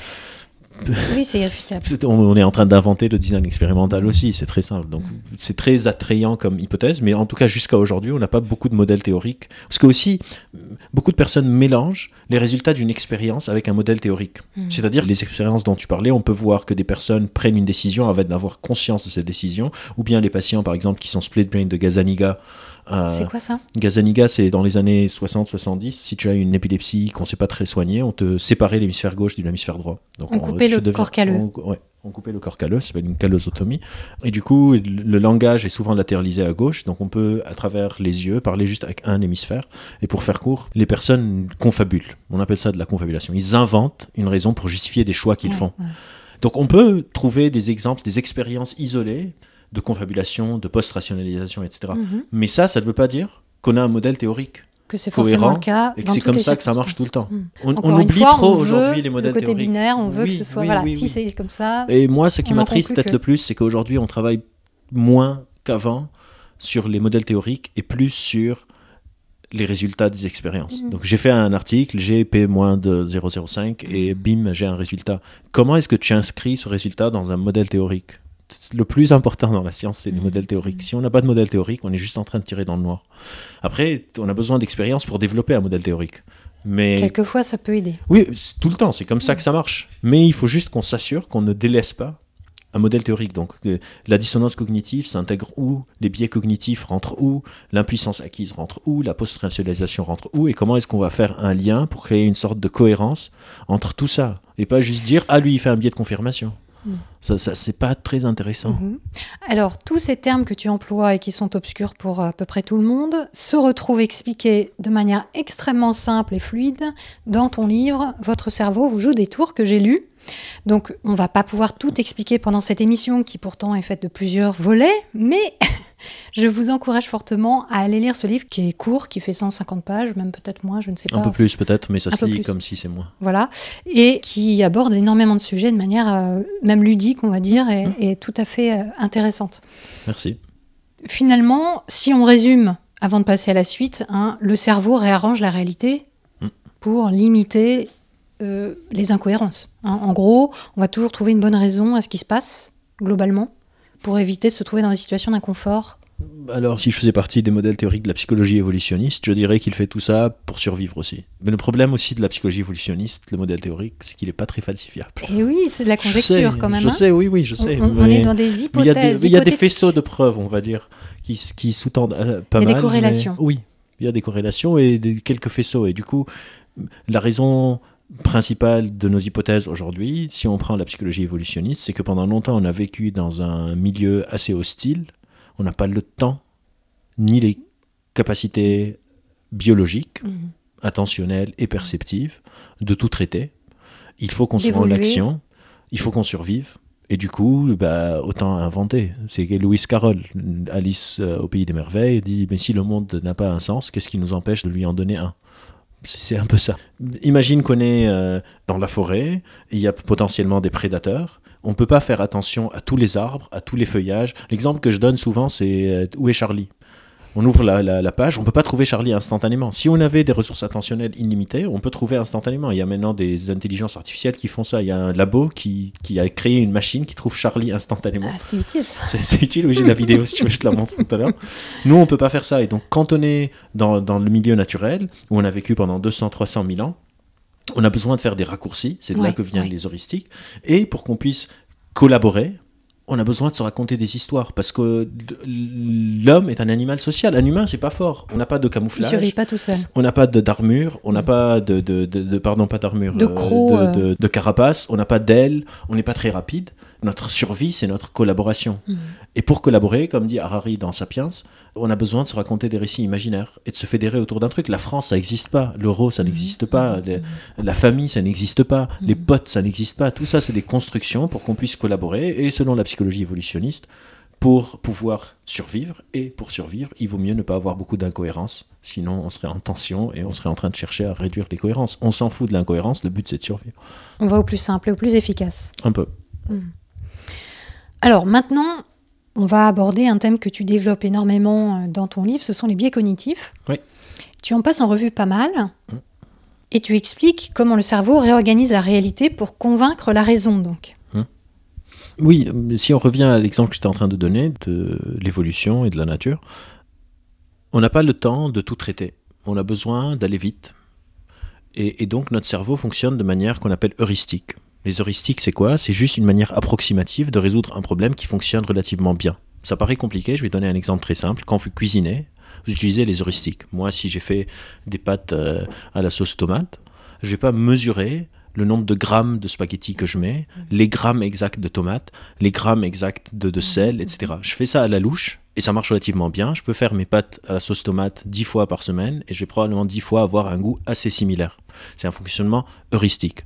Oui, c'est irréfutable. On est en train d'inventer le design expérimental aussi, c'est très simple. Donc, c'est très attrayant comme hypothèse, mais en tout cas, jusqu'à aujourd'hui, on n'a pas beaucoup de modèles théoriques. Parce que aussi, beaucoup de personnes mélangent les résultats d'une expérience avec un modèle théorique. C'est-à-dire, les expériences dont tu parlais, on peut voir que des personnes prennent une décision avant d'avoir conscience de cette décision, ou bien les patients, par exemple, qui sont split brain de Gazzaniga. C'est quoi ça ? Gazzaniga, c'est dans les années 60-70. Si tu as une épilepsie qu'on ne sait pas très soigner, on te séparait l'hémisphère gauche de l'hémisphère droit. Donc on coupait le corps calleux. On coupait le corps calleux, ça s'appelle une callosotomie. Et du coup, le langage est souvent latéralisé à gauche, donc on peut, à travers les yeux, parler juste avec un hémisphère. Et pour faire court, les personnes confabulent. On appelle ça de la confabulation. Ils inventent une raison pour justifier des choix qu'ils font. Ouais. Donc on peut trouver des exemples, des expériences isolées de confabulation, de post-rationalisation, etc. Mais ça ne veut pas dire qu'on a un modèle théorique que c'est forcément le cas et que c'est comme ça que ça marche tout le temps. On oublie trop aujourd'hui les modèles théoriques. Le côté théoriques. Binaire, on veut que ce soit... si c'est comme ça... Et moi, ce qui m'attriste peut-être le plus, c'est qu'aujourd'hui, on travaille moins qu'avant sur les modèles théoriques et plus sur les résultats des expériences. Donc j'ai fait un article, j'ai P moins de 0,05 et bim, j'ai un résultat. Comment est-ce que tu inscris ce résultat dans un modèle théorique ? Le plus important dans la science, c'est les modèles théoriques. Si on n'a pas de modèle théorique, on est juste en train de tirer dans le noir. Après, on a besoin d'expérience pour développer un modèle théorique. Mais... Quelquefois, ça peut aider. Oui, tout le temps, c'est comme ça que ça marche. Mais il faut juste qu'on s'assure qu'on ne délaisse pas un modèle théorique. Donc, la dissonance cognitive s'intègre où, les biais cognitifs rentrent où, l'impuissance acquise rentre où, la post-rationalisation rentre où, et comment est-ce qu'on va faire un lien pour créer une sorte de cohérence entre tout ça, et pas juste dire « Ah, lui, il fait un biais de confirmation ». Ça, c'est pas très intéressant. Alors, tous ces termes que tu emploies et qui sont obscurs pour à peu près tout le monde se retrouvent expliqués de manière extrêmement simple et fluide dans ton livre « Votre cerveau vous joue des tours » que j'ai lu. Donc, on ne va pas pouvoir tout expliquer pendant cette émission qui pourtant est faite de plusieurs volets, mais je vous encourage fortement à aller lire ce livre qui est court, qui fait 150 pages, même peut-être moins, je ne sais pas. Un peu plus peut-être, mais ça se lit comme si c'est moins. Voilà, et qui aborde énormément de sujets de manière même ludique, on va dire, et tout à fait intéressante. Merci. Finalement, si on résume, avant de passer à la suite, le cerveau réarrange la réalité pour limiter les incohérences. En gros, on va toujours trouver une bonne raison à ce qui se passe, globalement, pour éviter de se trouver dans des situations d'inconfort. Alors, si je faisais partie des modèles théoriques de la psychologie évolutionniste, je dirais qu'il fait tout ça pour survivre aussi. Mais le problème aussi de la psychologie évolutionniste, le modèle théorique, c'est qu'il n'est pas très falsifiable. Et oui, c'est de la conjecture quand même. Je sais, oui, je sais. On est dans des hypothèses. Il y a des faisceaux de preuves, on va dire, qui sous-tendent pas mal. Il y a des corrélations. Oui, il y a des corrélations et quelques faisceaux. Et du coup, la raison principale de nos hypothèses aujourd'hui, si on prend la psychologie évolutionniste, c'est que pendant longtemps, on a vécu dans un milieu assez hostile. On n'a pas le temps, ni les capacités biologiques, attentionnelles et perceptives de tout traiter. Il faut qu'on se rende l'action, il faut qu'on survive. Et du coup, autant inventer. C'est Lewis Carroll, Alice au Pays des Merveilles, dit « Mais si le monde n'a pas un sens, qu'est-ce qui nous empêche de lui en donner un ?» C'est un peu ça. Imagine qu'on est dans la forêt, il y a potentiellement des prédateurs. On ne peut pas faire attention à tous les arbres, à tous les feuillages. L'exemple que je donne souvent, c'est où est Charlie ? On ouvre la page, on ne peut pas trouver Charlie instantanément. Si on avait des ressources attentionnelles illimitées, on peut trouver instantanément. Il y a maintenant des intelligences artificielles qui font ça. Il y a un labo qui a créé une machine qui trouve Charlie instantanément. Ah, c'est utile ça. C'est utile, oui, j'ai la vidéo si tu veux, je te la montre tout à l'heure. Nous, on ne peut pas faire ça. Et donc, quand on est dans le milieu naturel, où on a vécu pendant 200, 300 000 ans, on a besoin de faire des raccourcis. C'est de là que viennent les heuristiques. Et pour qu'on puisse collaborer, on a besoin de se raconter des histoires parce que l'homme est un animal social. Un humain, c'est pas fort. On n'a pas de camouflage. Il survit pas tout seul. On n'a pas d'armure. On n'a pas pas d'armure. De crocs. De carapace. On n'a pas d'ailes. On n'est pas très rapide. Notre survie, c'est notre collaboration. Et pour collaborer, comme dit Harari dans Sapiens, on a besoin de se raconter des récits imaginaires et de se fédérer autour d'un truc. La France, ça n'existe pas. L'euro, ça n'existe pas. La famille, ça n'existe pas. Les potes, ça n'existe pas. Tout ça, c'est des constructions pour qu'on puisse collaborer. Et selon la psychologie évolutionniste, pour pouvoir survivre, et pour survivre, il vaut mieux ne pas avoir beaucoup d'incohérences. Sinon, on serait en tension et on serait en train de chercher à réduire les cohérences. On s'en fout de l'incohérence. Le but, c'est de survivre. On va au plus simple et au plus efficace. Un peu. Alors maintenant, on va aborder un thème que tu développes énormément dans ton livre, ce sont les biais cognitifs. Oui. Tu en passes en revue pas mal, et tu expliques comment le cerveau réorganise la réalité pour convaincre la raison, donc. Oui, si on revient à l'exemple que j'étais en train de donner, de l'évolution et de la nature, on n'a pas le temps de tout traiter. On a besoin d'aller vite. Et donc notre cerveau fonctionne de manière qu'on appelle heuristique. Les heuristiques, c'est quoi ? C'est juste une manière approximative de résoudre un problème qui fonctionne relativement bien. Ça paraît compliqué, je vais donner un exemple très simple. Quand vous cuisinez, vous utilisez les heuristiques. Moi, si j'ai fait des pâtes à la sauce tomate, je ne vais pas mesurer le nombre de grammes de spaghettis que je mets, les grammes exacts de tomates, les grammes exacts de sel, etc. Je fais ça à la louche et ça marche relativement bien. Je peux faire mes pâtes à la sauce tomate 10 fois par semaine et je vais probablement 10 fois avoir un goût assez similaire. C'est un fonctionnement heuristique.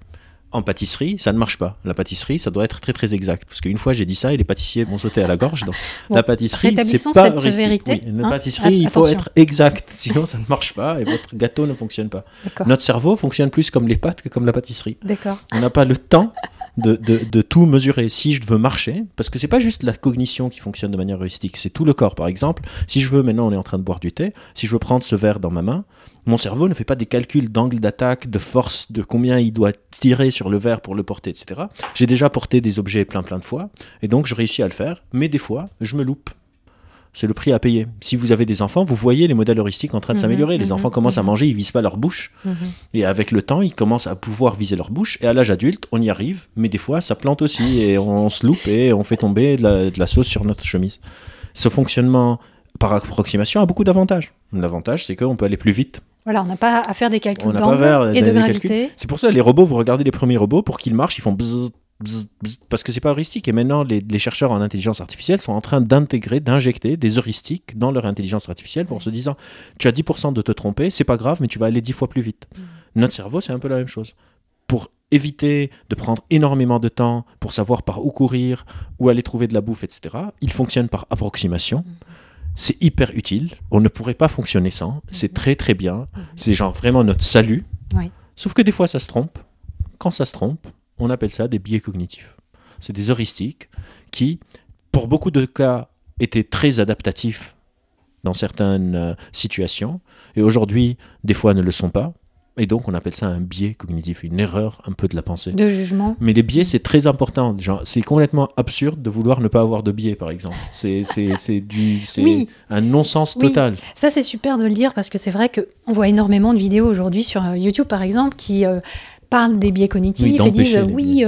En pâtisserie, ça ne marche pas. La pâtisserie, ça doit être très très exact. Parce qu'une fois, j'ai dit ça et les pâtissiers m'ont sauté à la gorge. Donc, la pâtisserie, c'est pas cette vérité. Oui, la pâtisserie, il faut être exact. Sinon, ça ne marche pas et votre gâteau ne fonctionne pas. Notre cerveau fonctionne plus comme les pâtes que comme la pâtisserie. D'accord. On n'a pas le temps de tout mesurer. Si je veux marcher, parce que c'est pas juste la cognition qui fonctionne de manière heuristique, c'est tout le corps. Par exemple, si je veux, maintenant on est en train de boire du thé, si je veux prendre ce verre dans ma main, mon cerveau ne fait pas des calculs d'angle d'attaque, de force, de combien il doit tirer sur le verre pour le porter, etc. J'ai déjà porté des objets plein de fois, et donc je réussis à le faire, mais des fois, je me loupe. c'est le prix à payer. Si vous avez des enfants, vous voyez les modèles heuristiques en train de s'améliorer. Les enfants commencent à manger, ils visent pas leur bouche. Et avec le temps, ils commencent à pouvoir viser leur bouche. Et à l'âge adulte, on y arrive, mais des fois, ça plante aussi. Et on se loupe et on fait tomber de la sauce sur notre chemise. Ce fonctionnement par approximation a beaucoup d'avantages. L'avantage, c'est qu'on peut aller plus vite. Voilà, on n'a pas à faire des calculs On n'a d'angle pas à faire et de des gravité. calculs. C'est pour ça, les robots, vous regardez les premiers robots, pour qu'ils marchent, ils font bzzz, bzzz, bzzz, parce que c'est pas heuristique. Et maintenant, les chercheurs en intelligence artificielle sont en train d'injecter des heuristiques dans leur intelligence artificielle pour se disant, tu as 10% de te tromper, c'est pas grave, mais tu vas aller 10 fois plus vite. Notre cerveau, c'est un peu la même chose. Pour éviter de prendre énormément de temps, pour savoir par où courir, où aller trouver de la bouffe, etc., il fonctionne par approximation. C'est hyper utile. On ne pourrait pas fonctionner sans. C'est très, très bien. C'est genre vraiment notre salut. Oui. Sauf que des fois, ça se trompe. Quand ça se trompe, on appelle ça des biais cognitifs. C'est des heuristiques qui, pour beaucoup de cas, étaient très adaptatifs dans certaines situations. Et aujourd'hui, des fois, ne le sont pas. Et donc, on appelle ça un biais cognitif, une erreur un peu de la pensée. De jugement. Mais les biais, c'est très important. Genre, c'est complètement absurde de vouloir ne pas avoir de biais, par exemple. C'est Oui. un non-sens Oui. total. Ça, c'est super de le dire parce que c'est vrai qu'on voit énormément de vidéos aujourd'hui sur YouTube, par exemple, qui parlent des biais cognitifs et disent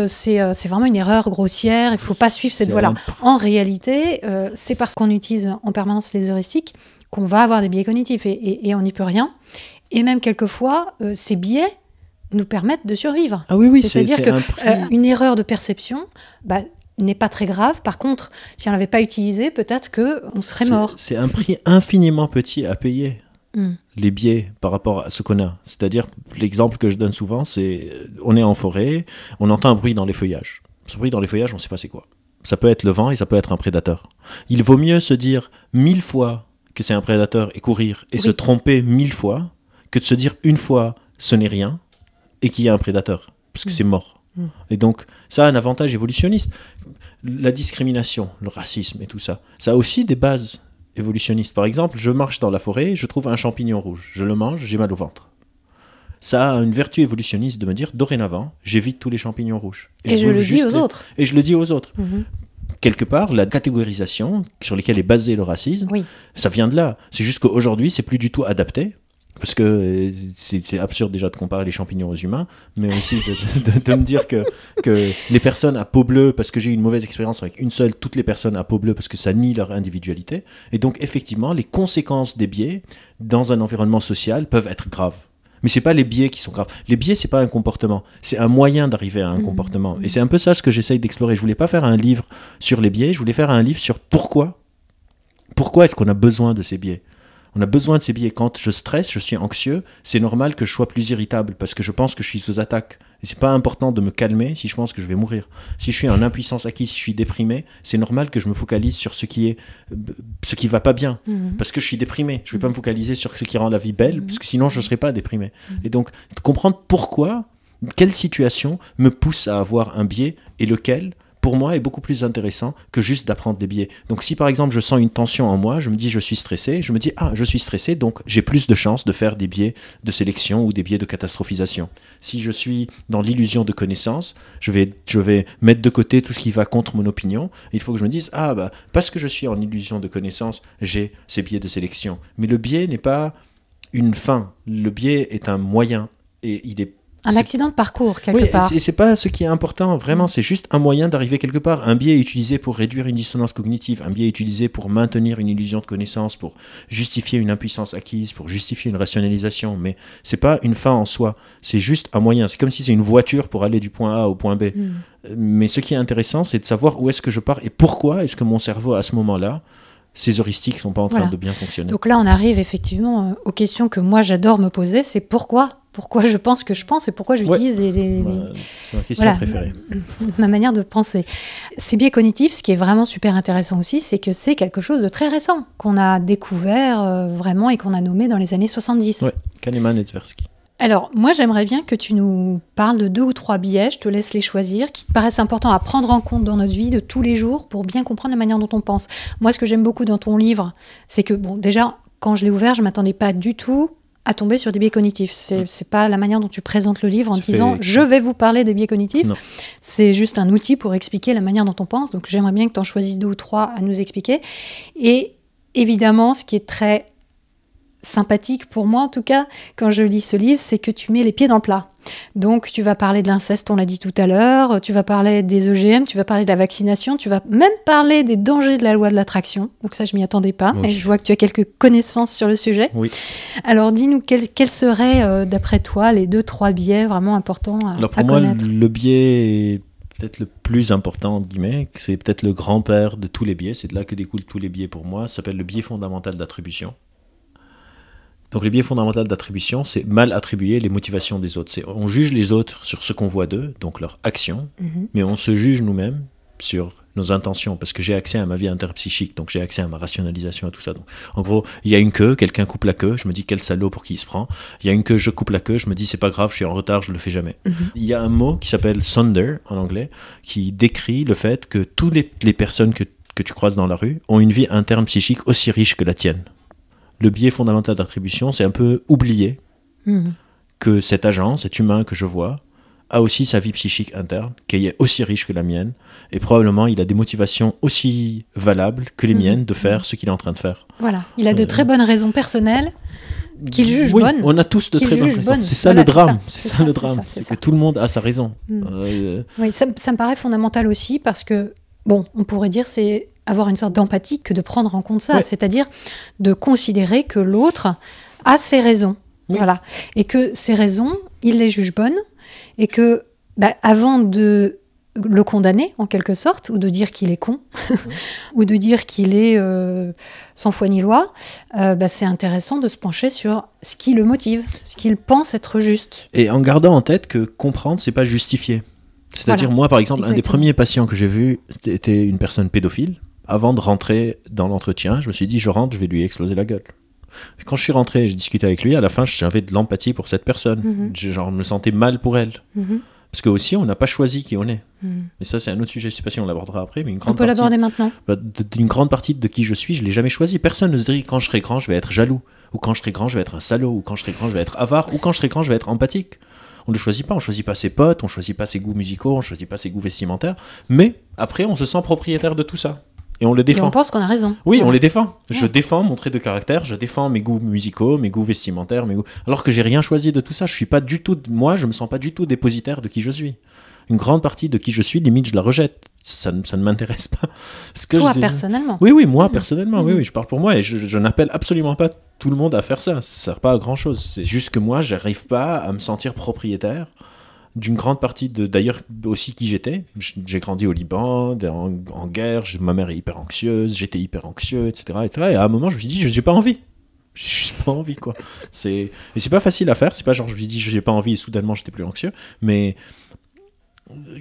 c'est vraiment une erreur grossière, il ne faut pas suivre cette voie-là. En réalité, c'est parce qu'on utilise en permanence les heuristiques qu'on va avoir des biais cognitifs et on n'y peut rien. Et même quelquefois, ces biais nous permettent de survivre. Ah oui, c'est-à-dire qu'une erreur de perception n'est pas très grave. Par contre, si on ne l'avait pas utilisée, peut-être qu'on serait mort. C'est un prix infiniment petit à payer, les biais par rapport à ce qu'on a. C'est-à-dire, l'exemple que je donne souvent, c'est on est en forêt, on entend un bruit dans les feuillages. Ce bruit dans les feuillages, on ne sait pas c'est quoi. Ça peut être le vent et ça peut être un prédateur. Il vaut mieux se dire 1000 fois que c'est un prédateur et courir et se tromper 1000 fois que de se dire une fois ce n'est rien et qu'il y a un prédateur, parce que c'est mort. Et donc, ça a un avantage évolutionniste. La discrimination, le racisme et tout ça, ça a aussi des bases évolutionnistes. Par exemple, je marche dans la forêt, je trouve un champignon rouge, je le mange, j'ai mal au ventre. Ça a une vertu évolutionniste de me dire, dorénavant, j'évite tous les champignons rouges. Et je le dis aux autres. Et je le dis aux autres. Quelque part, la catégorisation sur laquelle est basé le racisme, ça vient de là. C'est juste qu'aujourd'hui, c'est plus du tout adapté. Parce que c'est absurde déjà de comparer les champignons aux humains, mais aussi de me dire que les personnes à peau bleue, parce que j'ai eu une mauvaise expérience avec une seule, toutes les personnes à peau bleue, parce que ça nie leur individualité. Et donc, effectivement, les conséquences des biais dans un environnement social peuvent être graves. Mais c'est pas les biais qui sont graves. Les biais, c'est pas un comportement, c'est un moyen d'arriver à un comportement. Et c'est un peu ça ce que j'essaye d'explorer. Je voulais pas faire un livre sur les biais, je voulais faire un livre sur pourquoi. Pourquoi est-ce qu'on a besoin de ces biais ? On a besoin de ces biais. Quand je stresse, je suis anxieux, c'est normal que je sois plus irritable parce que je pense que je suis sous attaque. Et c'est pas important de me calmer si je pense que je vais mourir. Si je suis en impuissance acquise, si je suis déprimé, c'est normal que je me focalise sur ce qui va pas bien. Parce que je suis déprimé. Je vais pas me focaliser sur ce qui rend la vie belle, parce que sinon je serais pas déprimé. Et donc, comprendre pourquoi, quelle situation me pousse à avoir un biais et lequel, pour moi, est beaucoup plus intéressant que juste d'apprendre des biais. Donc si par exemple je sens une tension en moi, je me dis je suis stressé, je me dis je suis stressé, donc j'ai plus de chances de faire des biais de sélection ou des biais de catastrophisation. Si je suis dans l'illusion de connaissance, je vais mettre de côté tout ce qui va contre mon opinion. Il faut que je me dise parce que je suis en illusion de connaissance, j'ai ces biais de sélection. Mais le biais n'est pas une fin, le biais est un moyen et il est un accident de parcours, quelque part. Et c'est pas ce qui est important, vraiment, c'est juste un moyen d'arriver quelque part. Un biais est utilisé pour réduire une dissonance cognitive, un biais est utilisé pour maintenir une illusion de connaissance, pour justifier une impuissance acquise, pour justifier une rationalisation, mais c'est pas une fin en soi, c'est juste un moyen. C'est comme si c'est une voiture pour aller du point A au point B. Mais ce qui est intéressant, c'est de savoir où est-ce que je pars et pourquoi est-ce que mon cerveau, à ce moment-là, ces heuristiques ne sont pas en train de bien fonctionner. Donc là, on arrive effectivement aux questions que moi, j'adore me poser, c'est pourquoi je pense que je pense et pourquoi j'utilise c'est ma question préférée. Ma manière de penser. Ces biais cognitifs, ce qui est vraiment super intéressant aussi, c'est que c'est quelque chose de très récent, qu'on a découvert vraiment et qu'on a nommé dans les années 70. Oui, Kahneman et Tversky. Alors, moi, j'aimerais bien que tu nous parles de 2 ou 3 biais, je te laisse les choisir, qui te paraissent importants à prendre en compte dans notre vie de tous les jours pour bien comprendre la manière dont on pense. Moi, ce que j'aime beaucoup dans ton livre, c'est que, déjà, quand je l'ai ouvert, je ne m'attendais pas du tout à tomber sur des biais cognitifs. C'est pas la manière dont tu présentes le livre en disant « je vais vous parler des biais cognitifs ». C'est juste un outil pour expliquer la manière dont on pense. Donc, j'aimerais bien que tu en choisisses 2 ou 3 à nous expliquer. Et évidemment, ce qui est très sympathique pour moi, en tout cas, quand je lis ce livre, c'est que tu mets les pieds dans le plat. Donc, tu vas parler de l'inceste, on l'a dit tout à l'heure, tu vas parler des OGM, tu vas parler de la vaccination, tu vas même parler des dangers de la loi de l'attraction. Donc ça, je m'y attendais pas. Oui. Et je vois que tu as quelques connaissances sur le sujet. Oui. Alors, dis-nous, quels seraient, d'après toi, les 2-3 biais vraiment importants Alors à pour moi, connaître? le biais peut-être le plus important, entre guillemets, c'est peut-être le grand-père de tous les biais, c'est de là que découlent tous les biais pour moi, ça s'appelle le biais fondamental d'attribution. Donc le biais fondamental d'attribution, c'est mal attribuer les motivations des autres. On juge les autres sur ce qu'on voit d'eux, donc leur action, mais on se juge nous-mêmes sur nos intentions, parce que j'ai accès à ma vie interpsychique, donc j'ai accès à ma rationalisation, à tout ça. Donc, en gros, il y a une queue, quelqu'un coupe la queue, je me dis quel salaud pour qui il se prend. Il y a une queue, je coupe la queue, je me dis c'est pas grave, je suis en retard, je le fais jamais. Il y a un mot qui s'appelle Sonder en anglais, qui décrit le fait que toutes les personnes que tu croises dans la rue ont une vie interne psychique aussi riche que la tienne. Le biais fondamental d'attribution, c'est un peu oublier que cet agent, cet humain que je vois, a aussi sa vie psychique interne, qui est aussi riche que la mienne, et probablement il a des motivations aussi valables que les miennes de faire ce qu'il est en train de faire. Voilà, il a de très bonnes raisons personnelles qu'il juge bonnes. On a tous de très bonnes raisons. C'est ça le drame. C'est ça le drame. C'est que tout le monde a sa raison. Oui, ça me paraît fondamental aussi parce que, bon, on pourrait dire c'est avoir une sorte d'empathie que de prendre en compte ça, c'est-à-dire de considérer que l'autre a ses raisons. Voilà. Et que ces raisons, il les juge bonnes, et que avant de le condamner, en quelque sorte, ou de dire qu'il est con, ou de dire qu'il est sans foi ni loi, c'est intéressant de se pencher sur ce qui le motive, ce qu'il pense être juste. Et en gardant en tête que comprendre, c'est pas justifier. C'est-à-dire, moi, par exemple, un des premiers patients que j'ai vu, c'était une personne pédophile. Avant de rentrer dans l'entretien, je me suis dit, je rentre, je vais lui exploser la gueule. Quand je suis rentré, j'ai discuté avec lui, à la fin, j'avais de l'empathie pour cette personne. Je me sentais mal pour elle. Parce que aussi, on n'a pas choisi qui on est. Mais ça, c'est un autre sujet, je ne sais pas si on l'abordera après. Mais on peut l'aborder maintenant. Une grande partie de qui je suis, je ne l'ai jamais choisi. Personne ne se dit, quand je serai grand, je vais être jaloux. Ou quand je serai grand, je vais être un salaud. Ou quand je serai grand, je vais être avare. Ou quand je serai grand, je vais être empathique. On ne le choisit pas. On ne choisit pas ses potes, on ne choisit pas ses goûts musicaux, on ne choisit pas ses goûts vestimentaires. Mais après, on se sent propriétaire de tout ça. Et on le défend. Et on pense qu'on a raison. Oui, on les défend. Je défends mon trait de caractère, je défends mes goûts musicaux, mes goûts vestimentaires, alors que j'ai rien choisi de tout ça. Je suis pas du tout, moi, je me sens pas du tout dépositaire de qui je suis. Une grande partie de qui je suis, limite, je la rejette. Ça ne m'intéresse pas. Toi, personnellement. Oui, moi, personnellement, oui, je parle pour moi. Et je n'appelle absolument pas tout le monde à faire ça. Ça sert pas à grand-chose. C'est juste que moi, j'arrive pas à me sentir propriétaire d'une grande partie d'ailleurs aussi qui j'étais. J'ai grandi au Liban, en guerre, ma mère est hyper anxieuse, j'étais hyper anxieux, etc., etc. Et à un moment, je me suis dit, j'ai pas envie. J'ai juste pas envie, quoi. Et c'est pas facile à faire, c'est pas genre je me suis dit, j'ai pas envie et soudainement j'étais plus anxieux, mais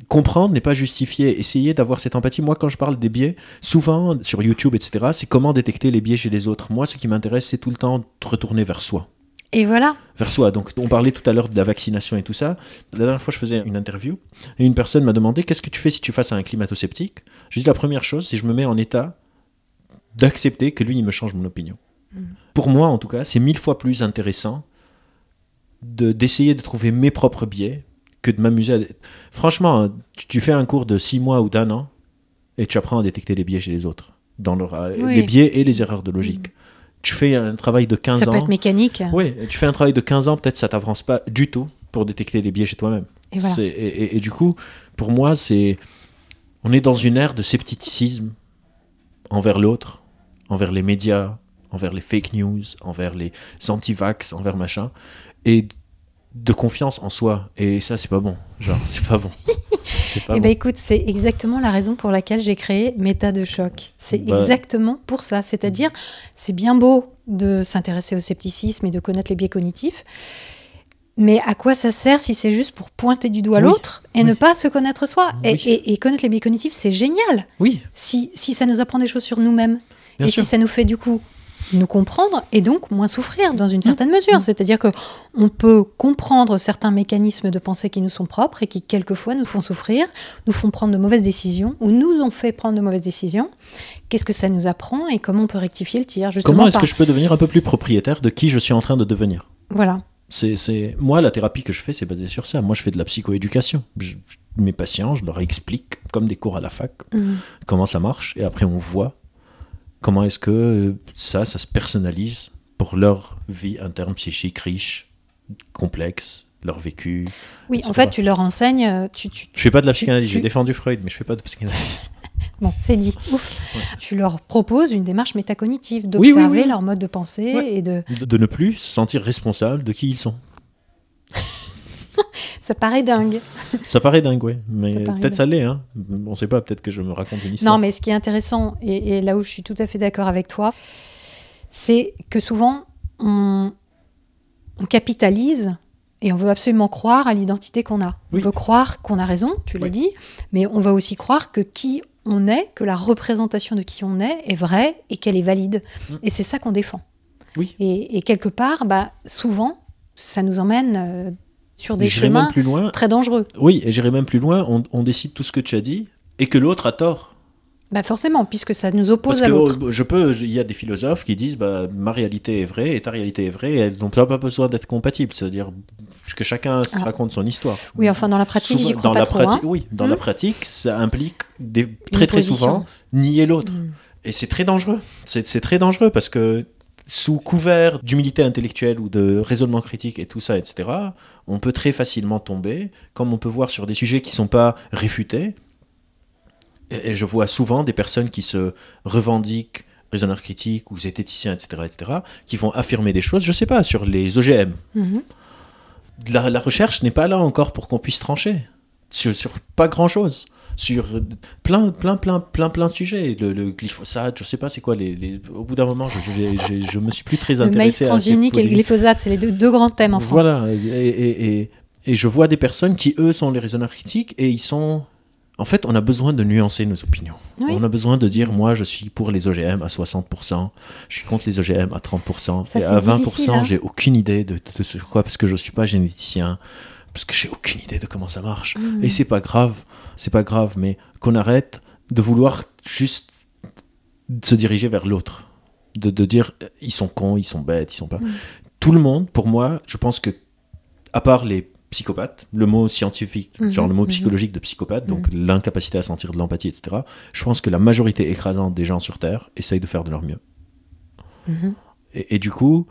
comprendre n'est pas justifié. Essayer d'avoir cette empathie. Moi, quand je parle des biais, souvent sur YouTube, etc., c'est comment détecter les biais chez les autres. Moi, ce qui m'intéresse, c'est tout le temps de retourner vers soi. Et voilà. Vers soi. Donc, on parlait tout à l'heure de la vaccination et tout ça. La dernière fois, je faisais une interview et une personne m'a demandé qu'est-ce que tu fais si tu es face à un climato-sceptique. Je dis la première chose, c'est que je me mets en état d'accepter que lui, il me change mon opinion. Pour moi, en tout cas, c'est 1000 fois plus intéressant d'essayer de trouver mes propres biais que de m'amuser. Franchement, tu fais un cours de 6 mois ou d'1 an et tu apprends à détecter les biais chez les autres. Les biais et les erreurs de logique. Tu fais un travail de 15 ans. Ça peut être mécanique. Oui, tu fais un travail de 15 ans, peut-être ça t'avance pas du tout pour détecter les biais chez toi-même. Et, voilà. Et du coup, pour moi, on est dans une ère de scepticisme envers l'autre, envers les médias, envers les fake news, envers les anti-vax, envers machin, et de confiance en soi. Et ça, c'est pas bon. Genre, c'est pas bon. Eh bien, écoute, c'est exactement la raison pour laquelle j'ai créé Méta de choc. C'est exactement pour ça. C'est-à-dire, c'est bien beau de s'intéresser au scepticisme et de connaître les biais cognitifs, mais à quoi ça sert si c'est juste pour pointer du doigt l'autre et ne pas se connaître soi ? Et connaître les biais cognitifs, c'est génial. Oui. Si ça nous apprend des choses sur nous-mêmes. Bien sûr. Si ça nous fait du coup nous comprendre et donc moins souffrir dans une certaine mesure. C'est-à-dire qu'on peut comprendre certains mécanismes de pensée qui nous sont propres et qui quelquefois nous font souffrir, nous font prendre de mauvaises décisions ou nous ont fait prendre de mauvaises décisions. Qu'est-ce que ça nous apprend et comment on peut rectifier le tir justement. Comment est-ce que je peux devenir un peu plus propriétaire de qui je suis en train de devenir ? Voilà. Moi, la thérapie que je fais, c'est basé sur ça. Moi, je fais de la psychoéducation. Mes patients, je leur explique, comme des cours à la fac, comment ça marche. Et après, on voit comment est-ce que ça se personnalise pour leur vie interne psychique riche, complexe, leur vécu. Oui, etc. en fait, tu leur enseignes... Je fais pas de la psychanalyse, j'ai défendu Freud, mais je fais pas de psychanalyse. Bon, c'est dit. Ouf. Ouais. Tu leur proposes une démarche métacognitive, Oui, d'observer leur mode de pensée et de ne plus se sentir responsable de qui ils sont. Ça paraît dingue. Ça paraît dingue, oui. Mais peut-être dingue. Ça l'est, hein. On sait pas, peut-être que je me raconte une histoire. Non, mais ce qui est intéressant, et là où je suis tout à fait d'accord avec toi, c'est que souvent, on capitalise et on veut absolument croire à l'identité qu'on a. Oui. On veut croire qu'on a raison, tu l'as dit, mais on va aussi croire que qui on est, que la représentation de qui on est vraie et qu'elle est valide. Et c'est ça qu'on défend. Oui. Et quelque part, souvent, ça nous emmène sur des chemins plus loin. Très dangereux. Oui, et j'irai même plus loin, on décide tout ce que tu as dit, et que l'autre a tort. Forcément, puisque ça nous oppose Parce à l'autre. Il y a des philosophes qui disent ma réalité est vraie et ta réalité est vraie, et elles n'ont pas besoin d'être compatibles. C'est-à-dire que chacun se raconte son histoire. Oui, enfin, dans la pratique, j'y crois pas trop. Oui, dans la pratique, ça implique très souvent nier l'autre. Et c'est très dangereux. C'est très dangereux parce que sous couvert d'humilité intellectuelle ou de raisonnement critique et tout ça, etc., on peut très facilement tomber, comme on peut voir sur des sujets qui ne sont pas réfutés. Et je vois souvent des personnes qui se revendiquent raisonneurs critiques ou zététiciens, etc., qui vont affirmer des choses, je ne sais pas, sur les OGM. La recherche n'est pas là encore pour qu'on puisse trancher sur pas grand-chose. Sur plein de sujets. Le glyphosate, je sais pas c'est quoi, au bout d'un moment, je me suis plus très intéressé à... Le maïs transgénique et le glyphosate, c'est les deux grands thèmes en France. Voilà, et je vois des personnes qui, eux, sont les raisonneurs critiques, et ils sont... En fait, on a besoin de nuancer nos opinions. Oui. On a besoin de dire, moi, je suis pour les OGM à 60%, je suis contre les OGM à 30%, ça, et à 20%, j'ai aucune idée de ce quoi, parce que je suis pas généticien, parce que j'ai aucune idée de comment ça marche. Et c'est pas grave, mais qu'on arrête de vouloir juste se diriger vers l'autre, de dire ils sont cons, ils sont bêtes, ils sont pas. Tout le monde, pour moi, je pense que, à part les psychopathes, le mot scientifique, genre le mot psychologique de psychopathe, donc l'incapacité à sentir de l'empathie, etc., je pense que la majorité écrasante des gens sur Terre essayent de faire de leur mieux. Et du coup,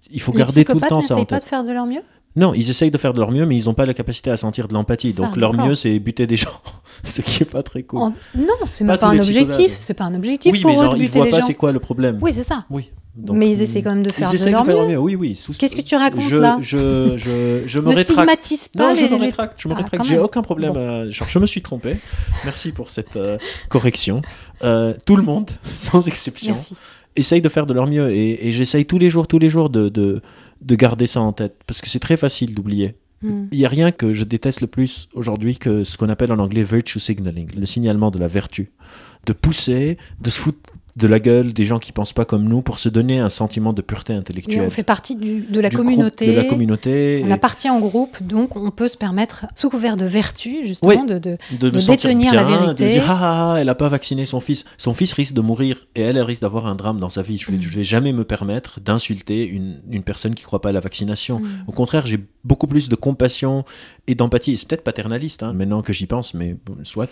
il faut garder tout le temps ça en tête. Les psychopathes n'essayent pas de faire de leur mieux ? Non, ils essayent de faire de leur mieux, mais ils n'ont pas la capacité à sentir de l'empathie. Donc leur mieux, c'est buter des gens, ce qui n'est pas très cool. Non, c'est même pas un objectif. C'est pas un objectif pour eux de buter les gens. Oui, mais ils ne voient pas c'est quoi le problème. Oui, c'est ça. Oui. Donc, mais ils essaient quand même de faire de leur mieux. Oui. Qu'est-ce que tu racontes là ? Je me ne rétracte. stigmatise pas je me rétracte. J'ai aucun problème. Je me suis trompé. Merci pour cette correction. Tout le monde, sans exception, essaye de faire de leur mieux. Et j'essaye tous les jours de garder ça en tête. Parce que c'est très facile d'oublier. Il n'y a rien que je déteste le plus aujourd'hui que ce qu'on appelle en anglais virtue signaling, le signalement de la vertu. De pousser, de se foutre de la gueule des gens qui pensent pas comme nous pour se donner un sentiment de pureté intellectuelle. Et on fait partie de la communauté. De la communauté. On appartient au groupe, donc on peut se permettre, sous couvert de vertu, justement, de détenir la vérité. De dire, elle a pas vacciné son fils. Son fils risque de mourir et elle risque d'avoir un drame dans sa vie. Je vais jamais me permettre d'insulter une personne qui croit pas à la vaccination. Au contraire, j'ai beaucoup plus de compassion et d'empathie. C'est peut-être paternaliste, maintenant que j'y pense, mais soit,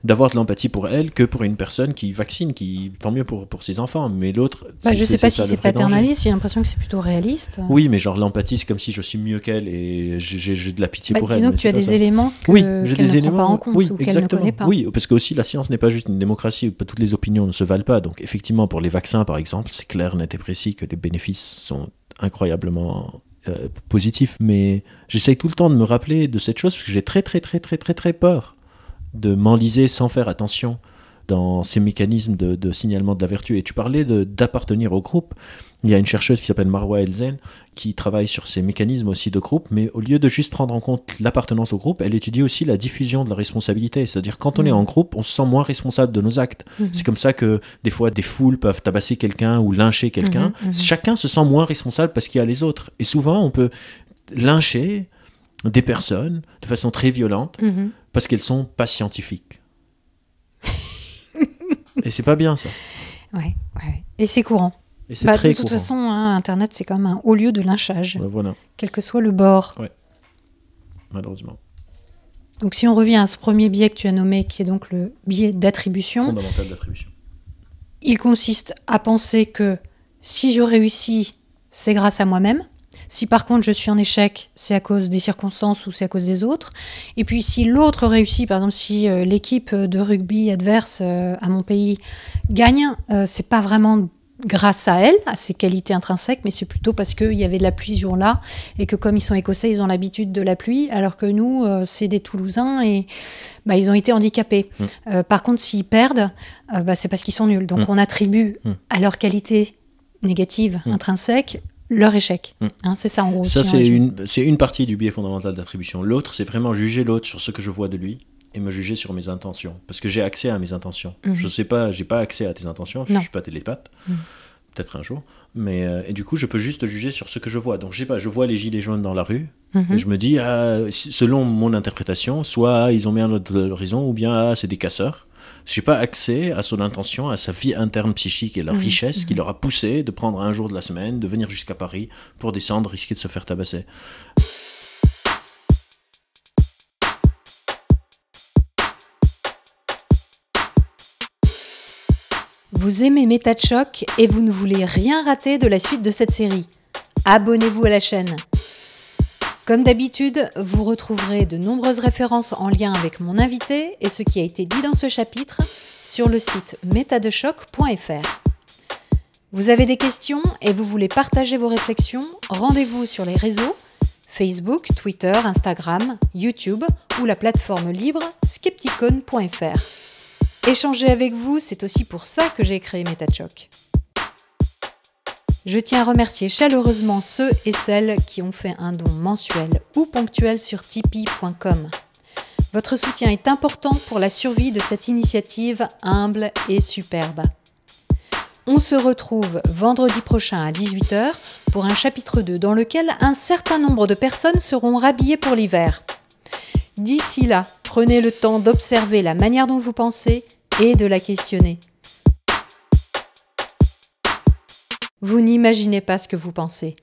d'avoir de l'empathie pour elle que pour une personne qui vaccine, tant mieux pour ses enfants, mais l'autre... je sais pas si c'est paternaliste, j'ai l'impression que c'est plutôt réaliste. Oui, mais genre l'empathie, c'est comme si je suis mieux qu'elle et j'ai de la pitié pour elle. Disons que tu as des éléments qu'elle ne prend pas en compte ou qu'elle ne connaît pas. Oui, parce que aussi la science n'est pas juste une démocratie, où toutes les opinions ne se valent pas. Donc effectivement, pour les vaccins, par exemple, c'est clair, net et précis que les bénéfices sont incroyablement... positif, mais j'essaye tout le temps de me rappeler de cette chose parce que j'ai très peur de m'enliser sans faire attention dans ces mécanismes de signalement de la vertu. Et tu parlais d'appartenir au groupe. Il y a une chercheuse qui s'appelle Marwa Elzen qui travaille sur ces mécanismes aussi de groupe, mais au lieu de juste prendre en compte l'appartenance au groupe, elle étudie aussi la diffusion de la responsabilité. C'est-à-dire quand on est en groupe, on se sent moins responsable de nos actes. C'est comme ça que des fois des foules peuvent tabasser quelqu'un ou lyncher quelqu'un. Chacun se sent moins responsable parce qu'il y a les autres. Et souvent, on peut lyncher des personnes de façon très violente parce qu'elles sont pas scientifiques. Et c'est pas bien ça. Ouais. Et c'est courant. Et c'est très de toute façon, Internet, c'est quand même un haut lieu de lynchage. Voilà. Quel que soit le bord. Ouais. Malheureusement. Donc si on revient à ce premier biais que tu as nommé, qui est donc le biais d'attribution. Fondamental d'attribution. il consiste à penser que si je réussis, c'est grâce à moi-même. Si par contre je suis en échec, c'est à cause des circonstances ou c'est à cause des autres. Et puis si l'autre réussit, par exemple si l'équipe de rugby adverse à mon pays gagne, c'est pas vraiment grâce à elle, à ses qualités intrinsèques, mais c'est plutôt parce qu'il y avait de la pluie ce jour-là et que comme ils sont écossais, ils ont l'habitude de la pluie, alors que nous, c'est des Toulousains et ils ont été handicapés. Par contre, s'ils perdent, c'est parce qu'ils sont nuls. Donc on attribue à leurs qualités négatives, intrinsèques, leur échec. C'est ça en gros. Ça, c'est une partie du biais fondamental d'attribution. L'autre, c'est vraiment juger l'autre sur ce que je vois de lui et me juger sur mes intentions. Parce que j'ai accès à mes intentions. Je sais pas, j'ai pas accès à tes intentions, je suis pas télépathe. Peut-être un jour. Mais, et du coup, je peux juste juger sur ce que je vois. Donc, je sais pas, je vois les gilets jaunes dans la rue et je me dis, selon mon interprétation, soit ils ont mis un autre horizon ou bien c'est des casseurs. Je n'ai pas accès à son intention, à sa vie interne psychique et la richesse qui leur a poussé de prendre un jour de la semaine, de venir jusqu'à Paris pour descendre, risquer de se faire tabasser. Vous aimez Méta de Choc et vous ne voulez rien rater de la suite de cette série. Abonnez-vous à la chaîne. Comme d'habitude, vous retrouverez de nombreuses références en lien avec mon invité et ce qui a été dit dans ce chapitre sur le site metadechoc.fr. Vous avez des questions et vous voulez partager vos réflexions, rendez-vous sur les réseaux Facebook, Twitter, Instagram, YouTube ou la plateforme libre skepticon.fr. Échanger avec vous, c'est aussi pour ça que j'ai créé Méta de Choc. Je tiens à remercier chaleureusement ceux et celles qui ont fait un don mensuel ou ponctuel sur tipeee.com. Votre soutien est important pour la survie de cette initiative humble et superbe. On se retrouve vendredi prochain à 18h pour un chapitre 2 dans lequel un certain nombre de personnes seront rhabillées pour l'hiver. D'ici là, prenez le temps d'observer la manière dont vous pensez et de la questionner. Vous n'imaginez pas ce que vous pensez.